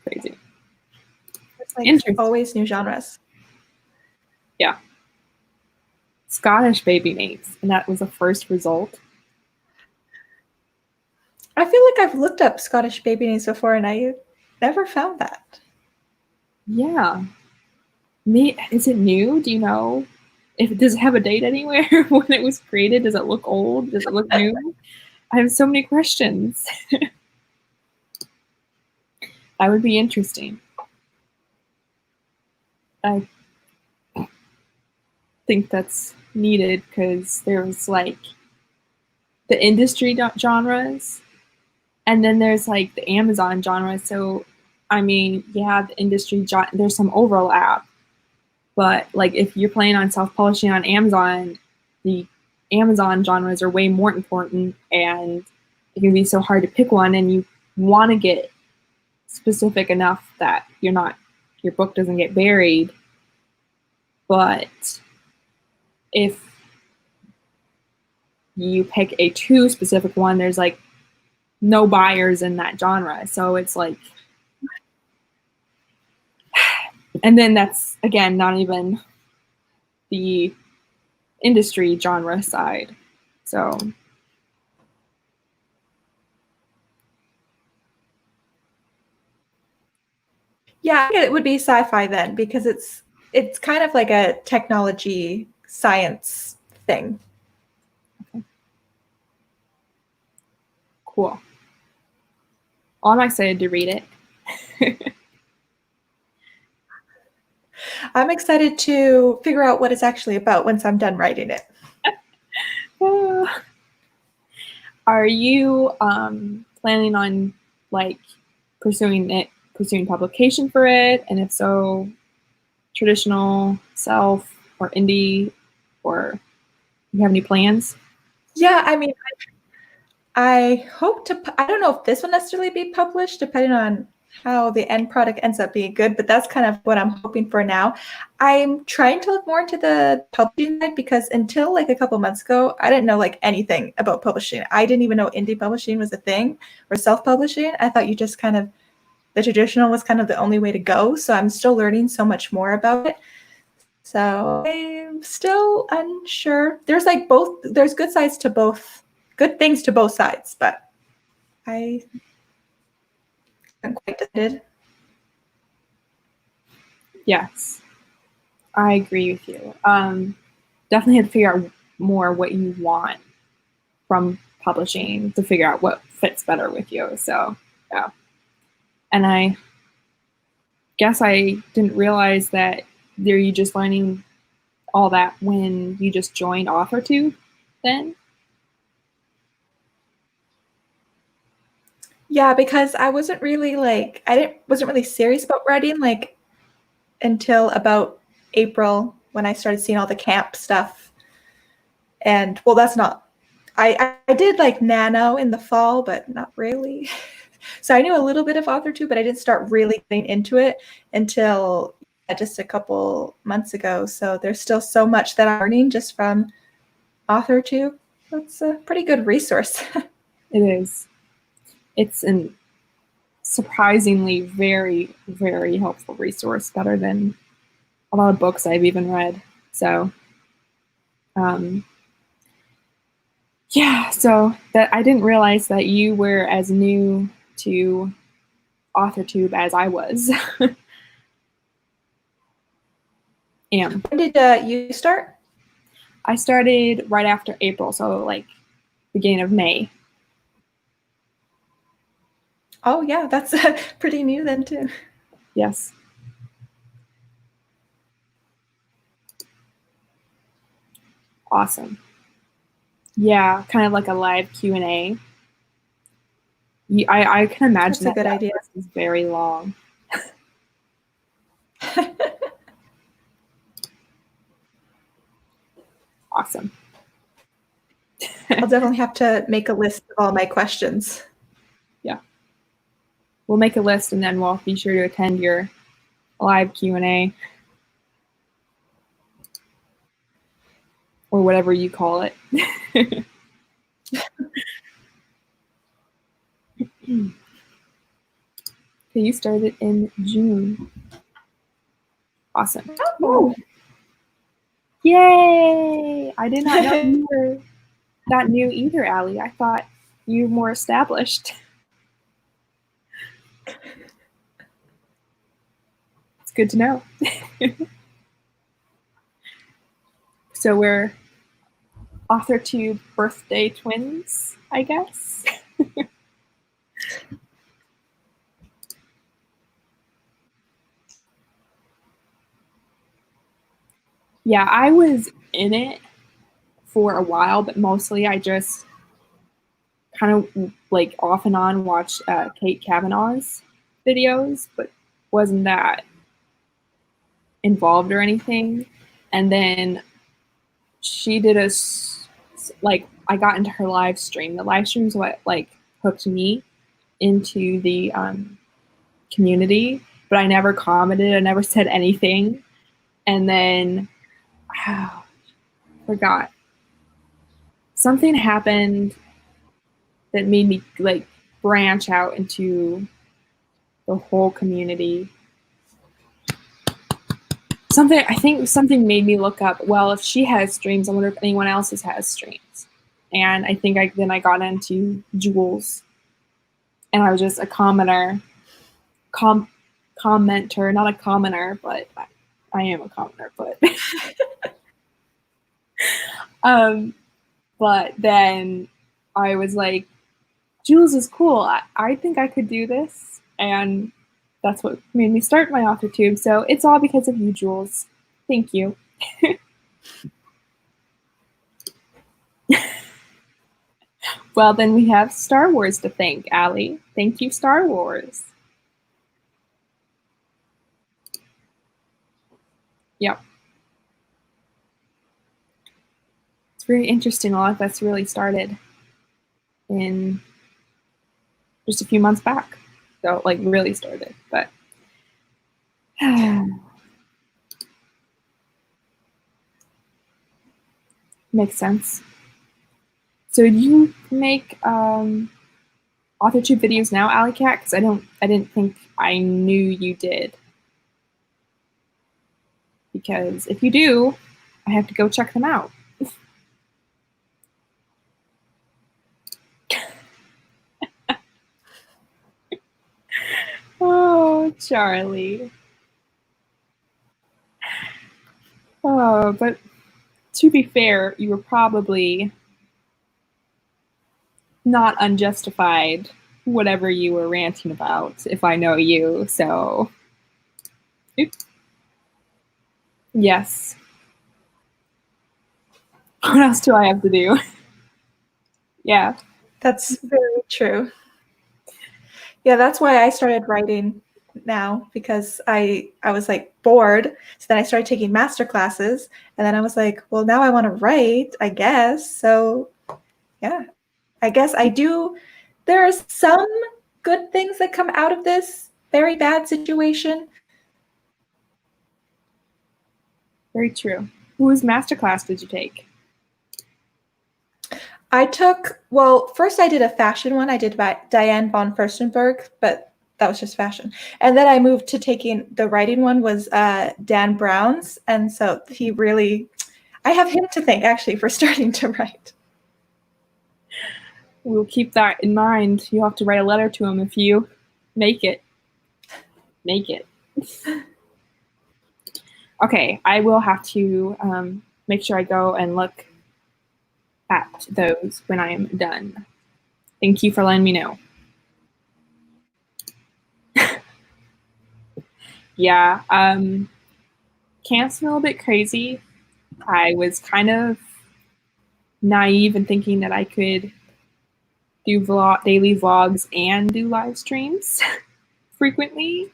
crazy. It's like Interesting. always new genres. Yeah. Scottish baby names. And that was the first result. I feel like I've looked up Scottish baby names before, and I never found that. Yeah. Is it new? Do you know? If does it have a date anywhere when it was created? Does it look old? Does it look new? I have so many questions. That would be interesting. I think that's needed because there's like the industry genres and then there's like the Amazon genre. So, I mean, yeah, the industry there's some overlap, but like if you're planning on self-publishing on Amazon, the Amazon genres are way more important, and it can be so hard to pick one, and you want to get specific enough that your book doesn't get buried. But if you pick a too specific one, there's like no buyers in that genre. So it's like, and then that's again not even the industry genre side. So Yeah, I think it would be sci-fi then, because it's kind of like a technology science thing. cool. Well, I'm excited to read it. I'm excited to figure out what it's actually about once I'm done writing it. Are you planning on like pursuing publication for it? And if so, traditional, self, or indie, or you have any plans? Yeah, I mean, I hope to. I don't know if this will necessarily be published, depending on how the end product ends up being good, but that's kind of what I'm hoping for now. I'm trying to look more into the publishing side, because until like a couple months ago, I didn't know like anything about publishing. I didn't even know indie publishing was a thing, or self-publishing. I thought you just kind of, the traditional was kind of the only way to go. So I'm still learning so much more about it. So I'm still unsure. There's like there's good sides to both, good things to both sides, but I haven't quite decided. Yes, I agree with you. definitely have to figure out more what you want from publishing to figure out what fits better with you. So yeah. And I guess I didn't realize that are you just learning all that when you just joined AuthorTube then? Yeah, because I wasn't really like wasn't really serious about writing like until about April when I started seeing all the camp stuff. And well, that's not I did like Nano in the fall, but not really. So I knew a little bit of AuthorTube, but I didn't start really getting into it until just a couple months ago. So there's still so much that I'm learning just from AuthorTube. That's a pretty good resource. It is. It's an surprisingly very, very helpful resource, better than a lot of books I've even read. So yeah, so that I didn't realize that you were as new to AuthorTube as I was. And When did you start? I started right after April, so like beginning of May. Oh yeah, that's pretty new then too. Yes. Awesome. Yeah, kind of like a live Q&A. I can imagine That's a good that idea. list is very long. Awesome. I'll definitely have to make a list of all my questions. Yeah. We'll make a list and then we'll be sure to attend your live Q&A or whatever you call it. Okay, you started in June. Awesome. Oh. Yay! I did not know you were that new either, Allie. I thought you were more established. It's good to know. So we're AuthorTube birthday twins, I guess. Yeah, I was in it for a while, but mostly I just kind of like off and on watched Kate Kavanaugh's videos, but wasn't that involved or anything. And then she did like I got into her live stream. The live stream is what like hooked me into the community, but I never commented. I never said anything. And then forgot something happened that made me like branch out into the whole community. I think something made me look up, well, if she has streams, I wonder if anyone else has streams. And I think then I got into Jules, and I was just a commenter, commenter, not a commoner, but I am a commoner, but but then I was like, Jules is cool. I think I could do this. And that's what made me start my AuthorTube. So it's all because of you, Jules. Thank you. Well, then we have Star Wars to thank, Allie. Thank you, Star Wars. Yep. It's very interesting. A lot of us really started in just a few months back. So, like, really started. But makes sense. So, do you make AuthorTube videos now, Alley Cat? Because I didn't think I knew you did. Because if you do, I have to go check them out. Oh, Charlie. Oh, but to be fair, you were probably not unjustified whatever you were ranting about, if I know you, so. Oops. Yes. What else do I have to do? Yeah. That's very true. Yeah, that's why I started writing now, because I was like bored. So then I started taking master classes, and then I was like, well, now I want to write, I guess. So yeah, I guess I do. There are some good things that come out of this very bad situation. Very true. Whose masterclass did you take? I took, well, first I did a fashion one. I did by Diane von Furstenberg, but that was just fashion. And then I moved to taking the writing one was Dan Brown's. And so he really, I have him to thank actually for starting to write. We'll keep that in mind. You'll have to write a letter to him if you make it. Make it. Okay, I will have to make sure I go and look at those when I am done. Thank you for letting me know. Yeah, camp's been a little bit crazy. I was kind of naive in thinking that I could do daily vlogs and do live streams frequently.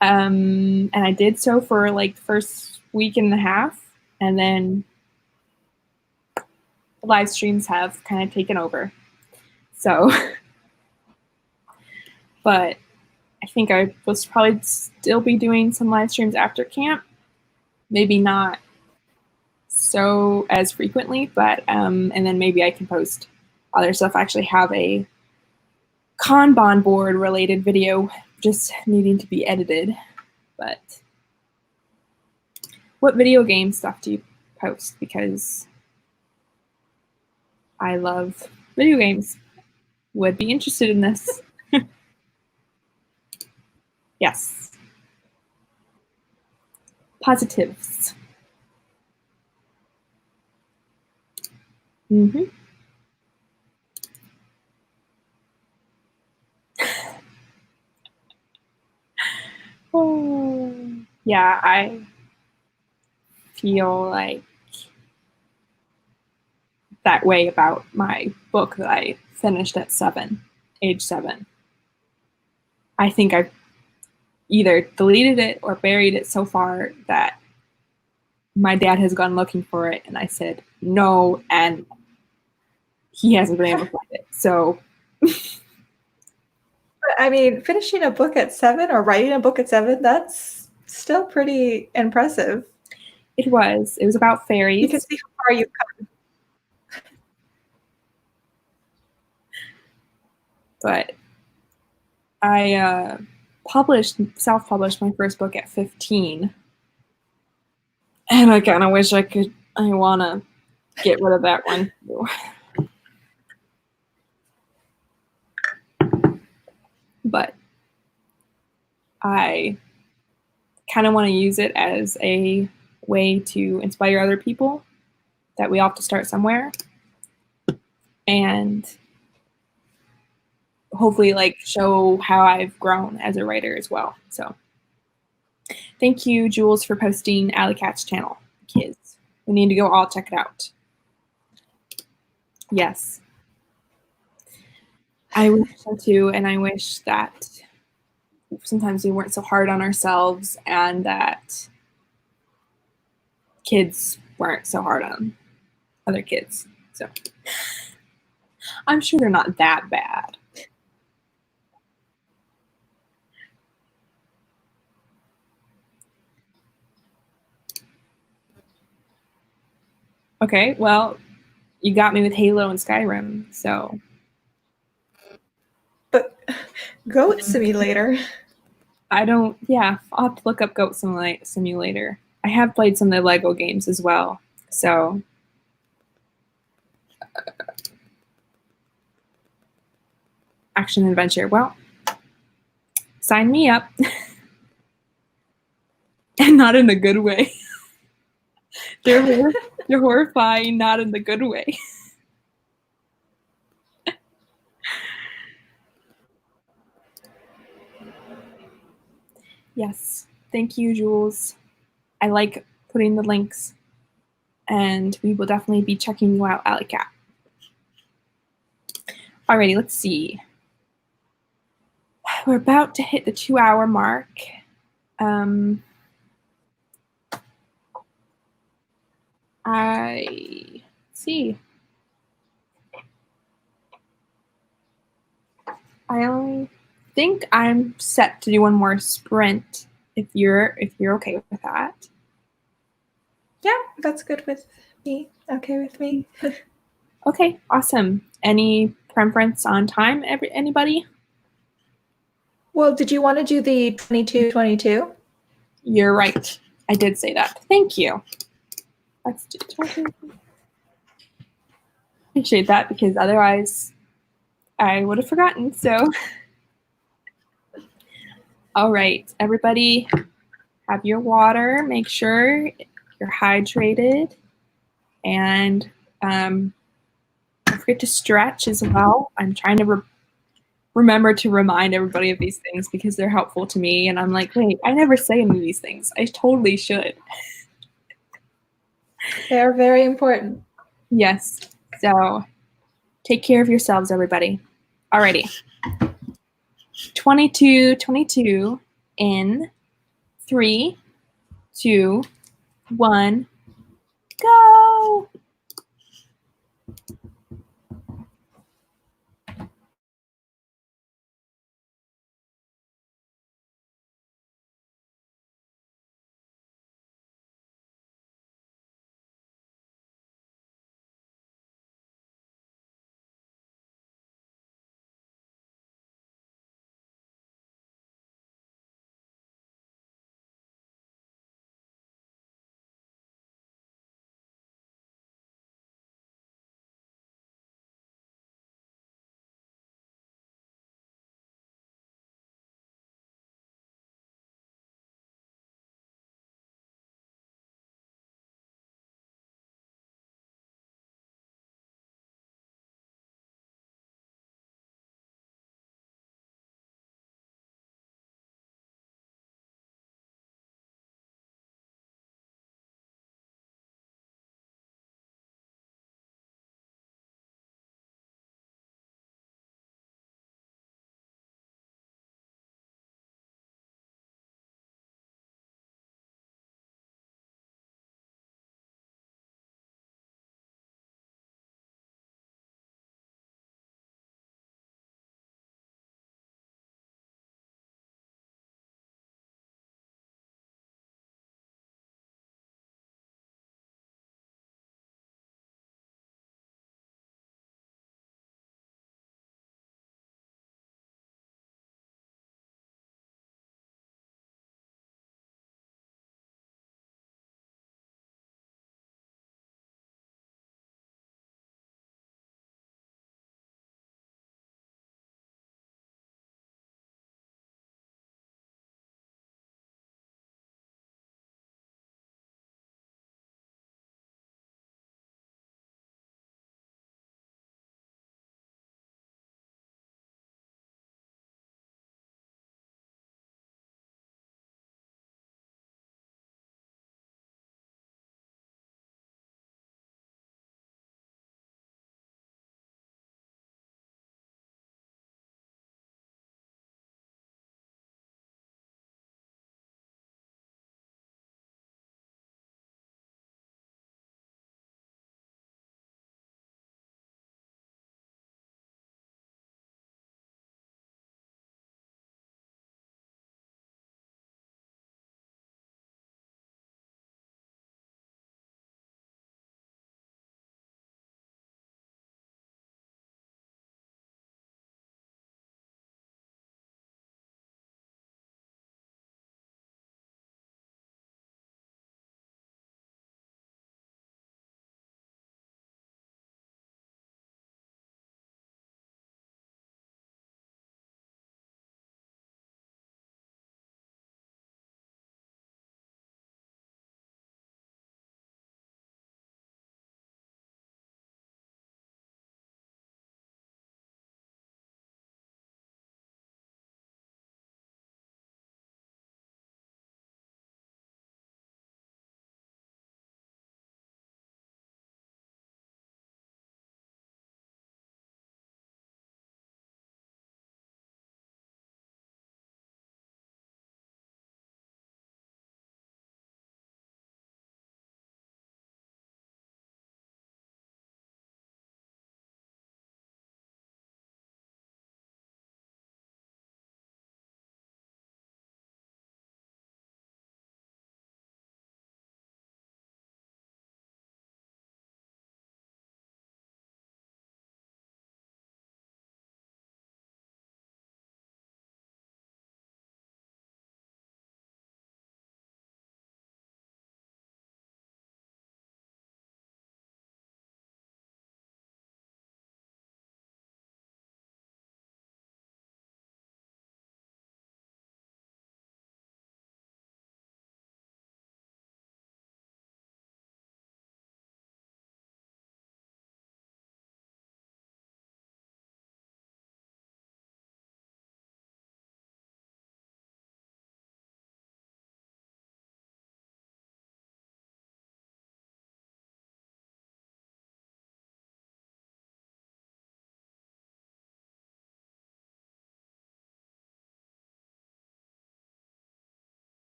And I did so for like the first week and a half, and then live streams have kind of taken over. So, but I think I will probably still be doing some live streams after camp. Maybe not so as frequently, but and then maybe I can post other stuff. I actually have a Kanban board related video just needing to be edited. But what video game stuff do you post? Because I love video games. Would be interested in this. Yes. Positives. Mm-hmm. Oh, yeah, I feel like that way about my book that I finished at age 7. I think I've either deleted it or buried it so far that my dad has gone looking for it, and I said no, and he hasn't been able to find it. So, I mean, finishing a book at 7 or writing a book at 7, that's still pretty impressive. It was about fairies. You can see how far you've come. But I self-published my first book at 15. And I kind of wish I want to get rid of that one too. But I kind of want to use it as a way to inspire other people that we all have to start somewhere. And hopefully like show how I've grown as a writer as well. So thank you, Jules, for posting Alley Cat's channel. Kids, we need to go all check it out. Yes. I wish so too, and I wish that sometimes we weren't so hard on ourselves and that kids weren't so hard on other kids. So I'm sure they're not that bad. Okay, well, you got me with Halo and Skyrim, so. But Goat Simulator. I'll have to look up Goat Simulator. I have played some of the Lego games as well, so. Action adventure, well, sign me up. And not in a good way. they're horrifying, not in the good way. Yes. Thank you, Jules. I like putting the links, and we will definitely be checking you out, Alley Cat. Alrighty, let's see. We're about to hit the 2-hour mark. Let's see. I think I'm set to do one more sprint if you're okay with that. Yeah, that's good with me. Okay with me. Okay, awesome. Any preference on time, anybody? Well, did you want to do the 22-22? You're right. I did say that. Thank you. Let's do 22. Appreciate that because otherwise I would have forgotten. So, all right, everybody, have your water. Make sure you're hydrated, and don't forget to stretch as well. I'm trying to remember to remind everybody of these things because they're helpful to me, and I'm like, wait, I never say any of these things. I totally should. They are very important. Yes. So take care of yourselves, everybody. Alrighty. 22-22 in 3, 2, 1, go!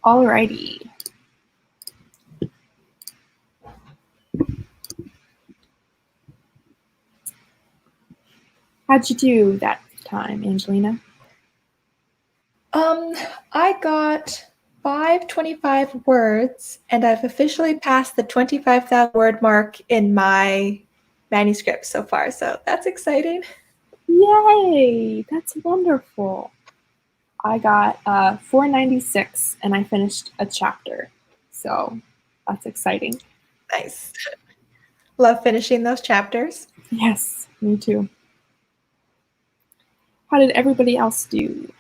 Alrighty. How'd you do that time, Angelina? I got 525 words, and I've officially passed the 25,000 word mark in my manuscript so far, so that's exciting. Yay! That's wonderful. I got 496, and I finished a chapter, so that's exciting. Nice. Love finishing those chapters. Yes, me too. How did everybody else do?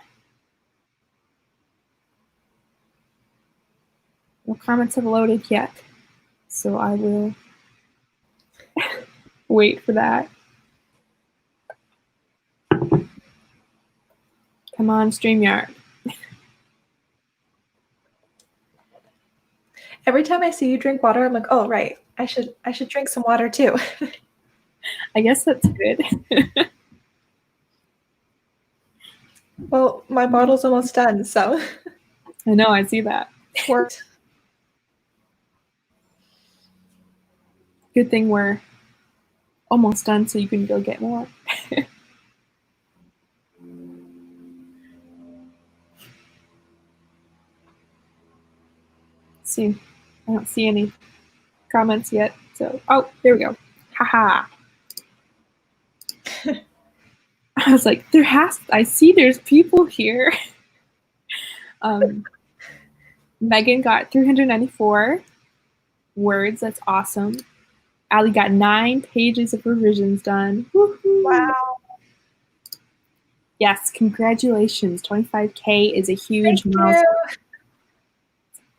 No comments have loaded yet, so I will wait for that. Come on, StreamYard. Every time I see you drink water, I'm like, oh right, I should drink some water too. I guess that's good. Well, my bottle's almost done, so. I know, I see that. Worked. Good thing we're almost done, so you can go get more. See, I don't see any comments yet. So, oh, there we go. Haha. I was like, I see there's people here. Megan got 394 words. That's awesome. Allie got 9 pages of revisions done. Woo-hoo. Wow. Yes, congratulations. 25K is a huge milestone.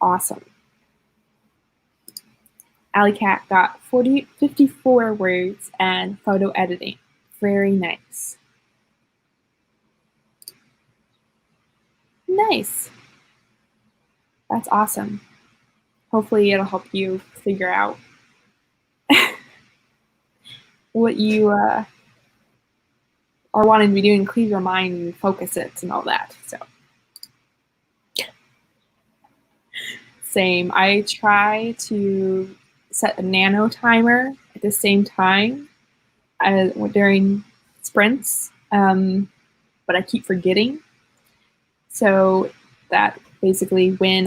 Awesome. Alley Cat got 54 words and photo editing. Very nice. Nice. That's awesome. Hopefully it'll help you figure out what you are wanting to be doing, clear your mind and focus it and all that. So same. I try to set a Nano timer at the same time during sprints, but I keep forgetting. So that basically when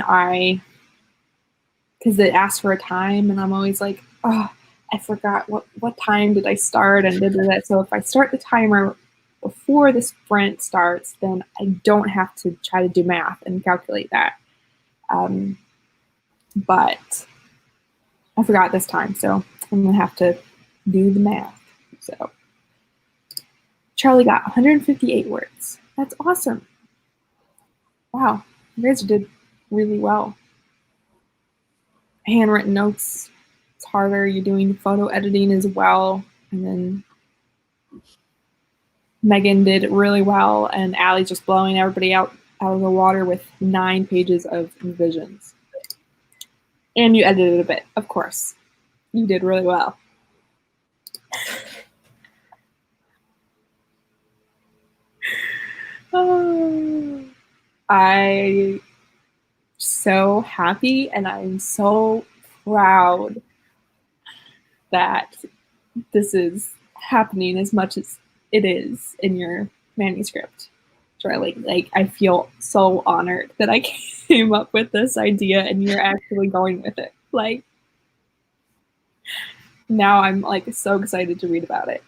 because it asks for a time and I'm always like, oh, I forgot what time did I start and did that. So if I start the timer before the sprint starts, then I don't have to try to do math and calculate that. But I forgot this time, so I'm gonna have to do the math. So Charlie got 158 words. That's awesome. Wow, you guys did really well. Handwritten notes, it's harder. You're doing photo editing as well. And then Megan did really well, and Allie's just blowing everybody out of the water with 9 pages of revisions. And you edited a bit, of course. You did really well. Oh, I'm so happy and I'm so proud that this is happening as much as it is in your manuscript. Charlie, like I feel so honored that I came up with this idea and you're actually going with it. Like now I'm like so excited to read about it.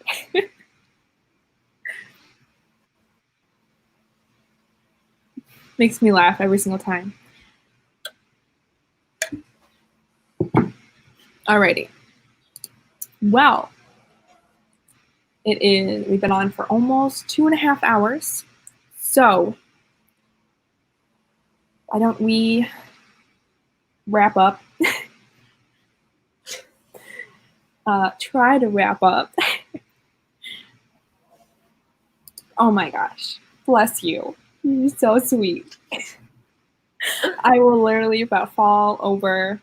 Makes me laugh every single time. Alrighty. Well, we've been on for almost 2.5 hours. So why don't we wrap up? Try to wrap up. Oh my gosh. Bless you. You're so sweet. I will literally about fall over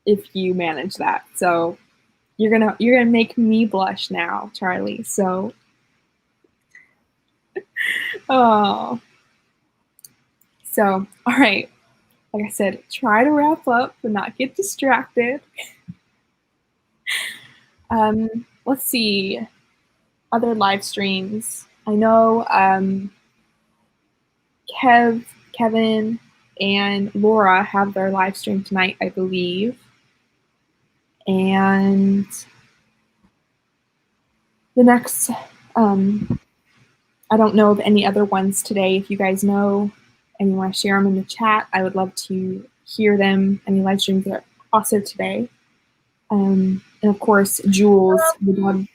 if you manage that. So you're gonna make me blush now, Charlie. So oh. So all right. like I said, try to wrap up and not get distracted. Let's see, other live streams. I know Kevin, and Laura have their live stream tonight, I believe. And the next, I don't know of any other ones today. If you guys know and you want to share them in the chat, I would love to hear them. Any live streams that are also today. And of course, Jules would love.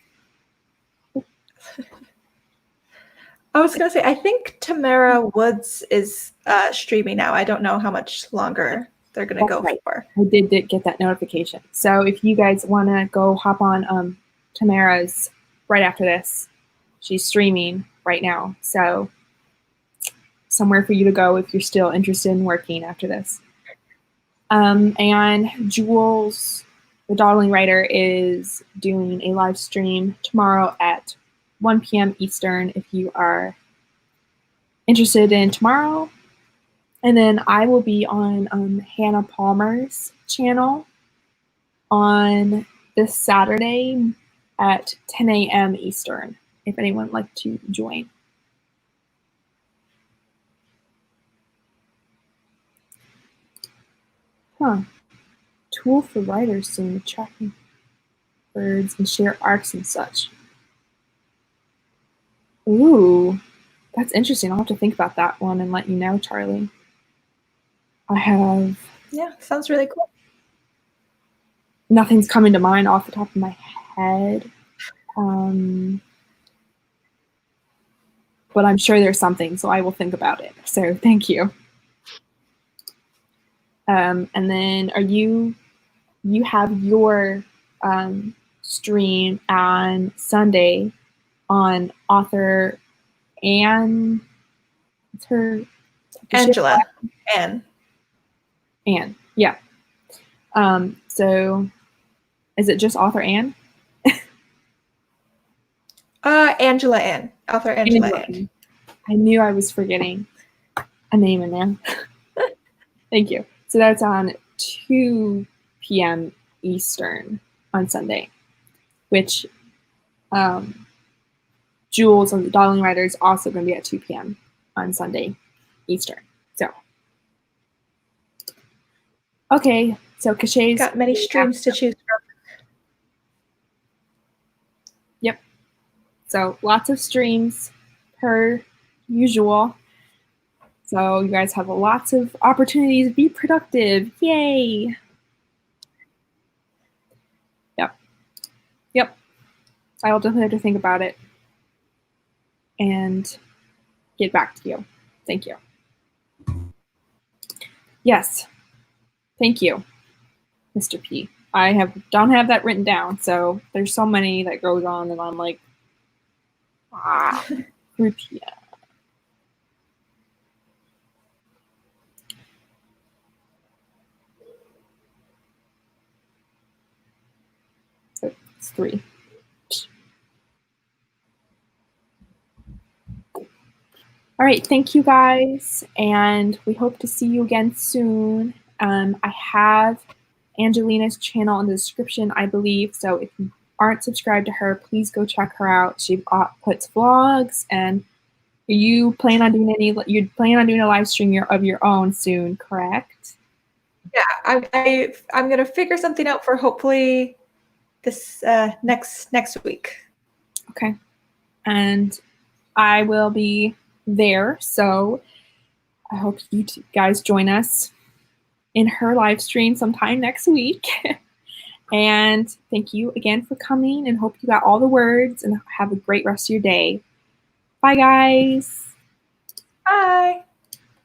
I was going to say, I think Tamara Woods is streaming now. I don't know how much longer they're going to go for. I did get that notification. So if you guys want to go hop on Tamara's right after this, she's streaming right now. So somewhere for you to go if you're still interested in working after this. And Jules, the Dawdling Writer, is doing a live stream tomorrow at 1 p.m. Eastern if you are interested in tomorrow. And then I will be on Hannah Palmer's channel on this Saturday at 10 a.m. Eastern, if anyone would like to join. Huh. Tool for writers soon, tracking words and share arcs and such. Ooh, that's interesting. I'll have to think about that one and let you know, Charlie. I have... Yeah, sounds really cool. Nothing's coming to mind off the top of my head. But I'm sure there's something, so I will think about it. So thank you. And then you have your stream on Sunday on author Anne. What's her? Angela. Anne, yeah. So is it just author Anne? Angela Ann. Author Angela Ann. I knew I was forgetting a name in there. Thank you. So that's on 2 p.m. Eastern on Sunday, which Jules on the Dawdling Writer is also going to be at 2 p.m. on Sunday Eastern. So, okay. So Cachet's got many streams to choose from. Yep. So lots of streams per usual. So you guys have lots of opportunities to be productive. Yay. Yep. I will definitely have to think about it and get back to you. Thank you. Yes. Thank you, Mr. P. I don't have that written down, so there's so many that goes on and I'm like, 3 p.m. So it's 3. All right, thank you guys, and we hope to see you again soon. I have Angelina's channel in the description, I believe, so if you aren't subscribed to her, please go check her out. She puts vlogs, and you plan on doing a live stream of your own soon, correct? Yeah, I'm gonna figure something out for hopefully this next week. Okay, and I will be there, so I hope you guys join us in her live stream sometime next week. And thank you again for coming, and hope you got all the words, and have a great rest of your day. Bye, guys. Bye.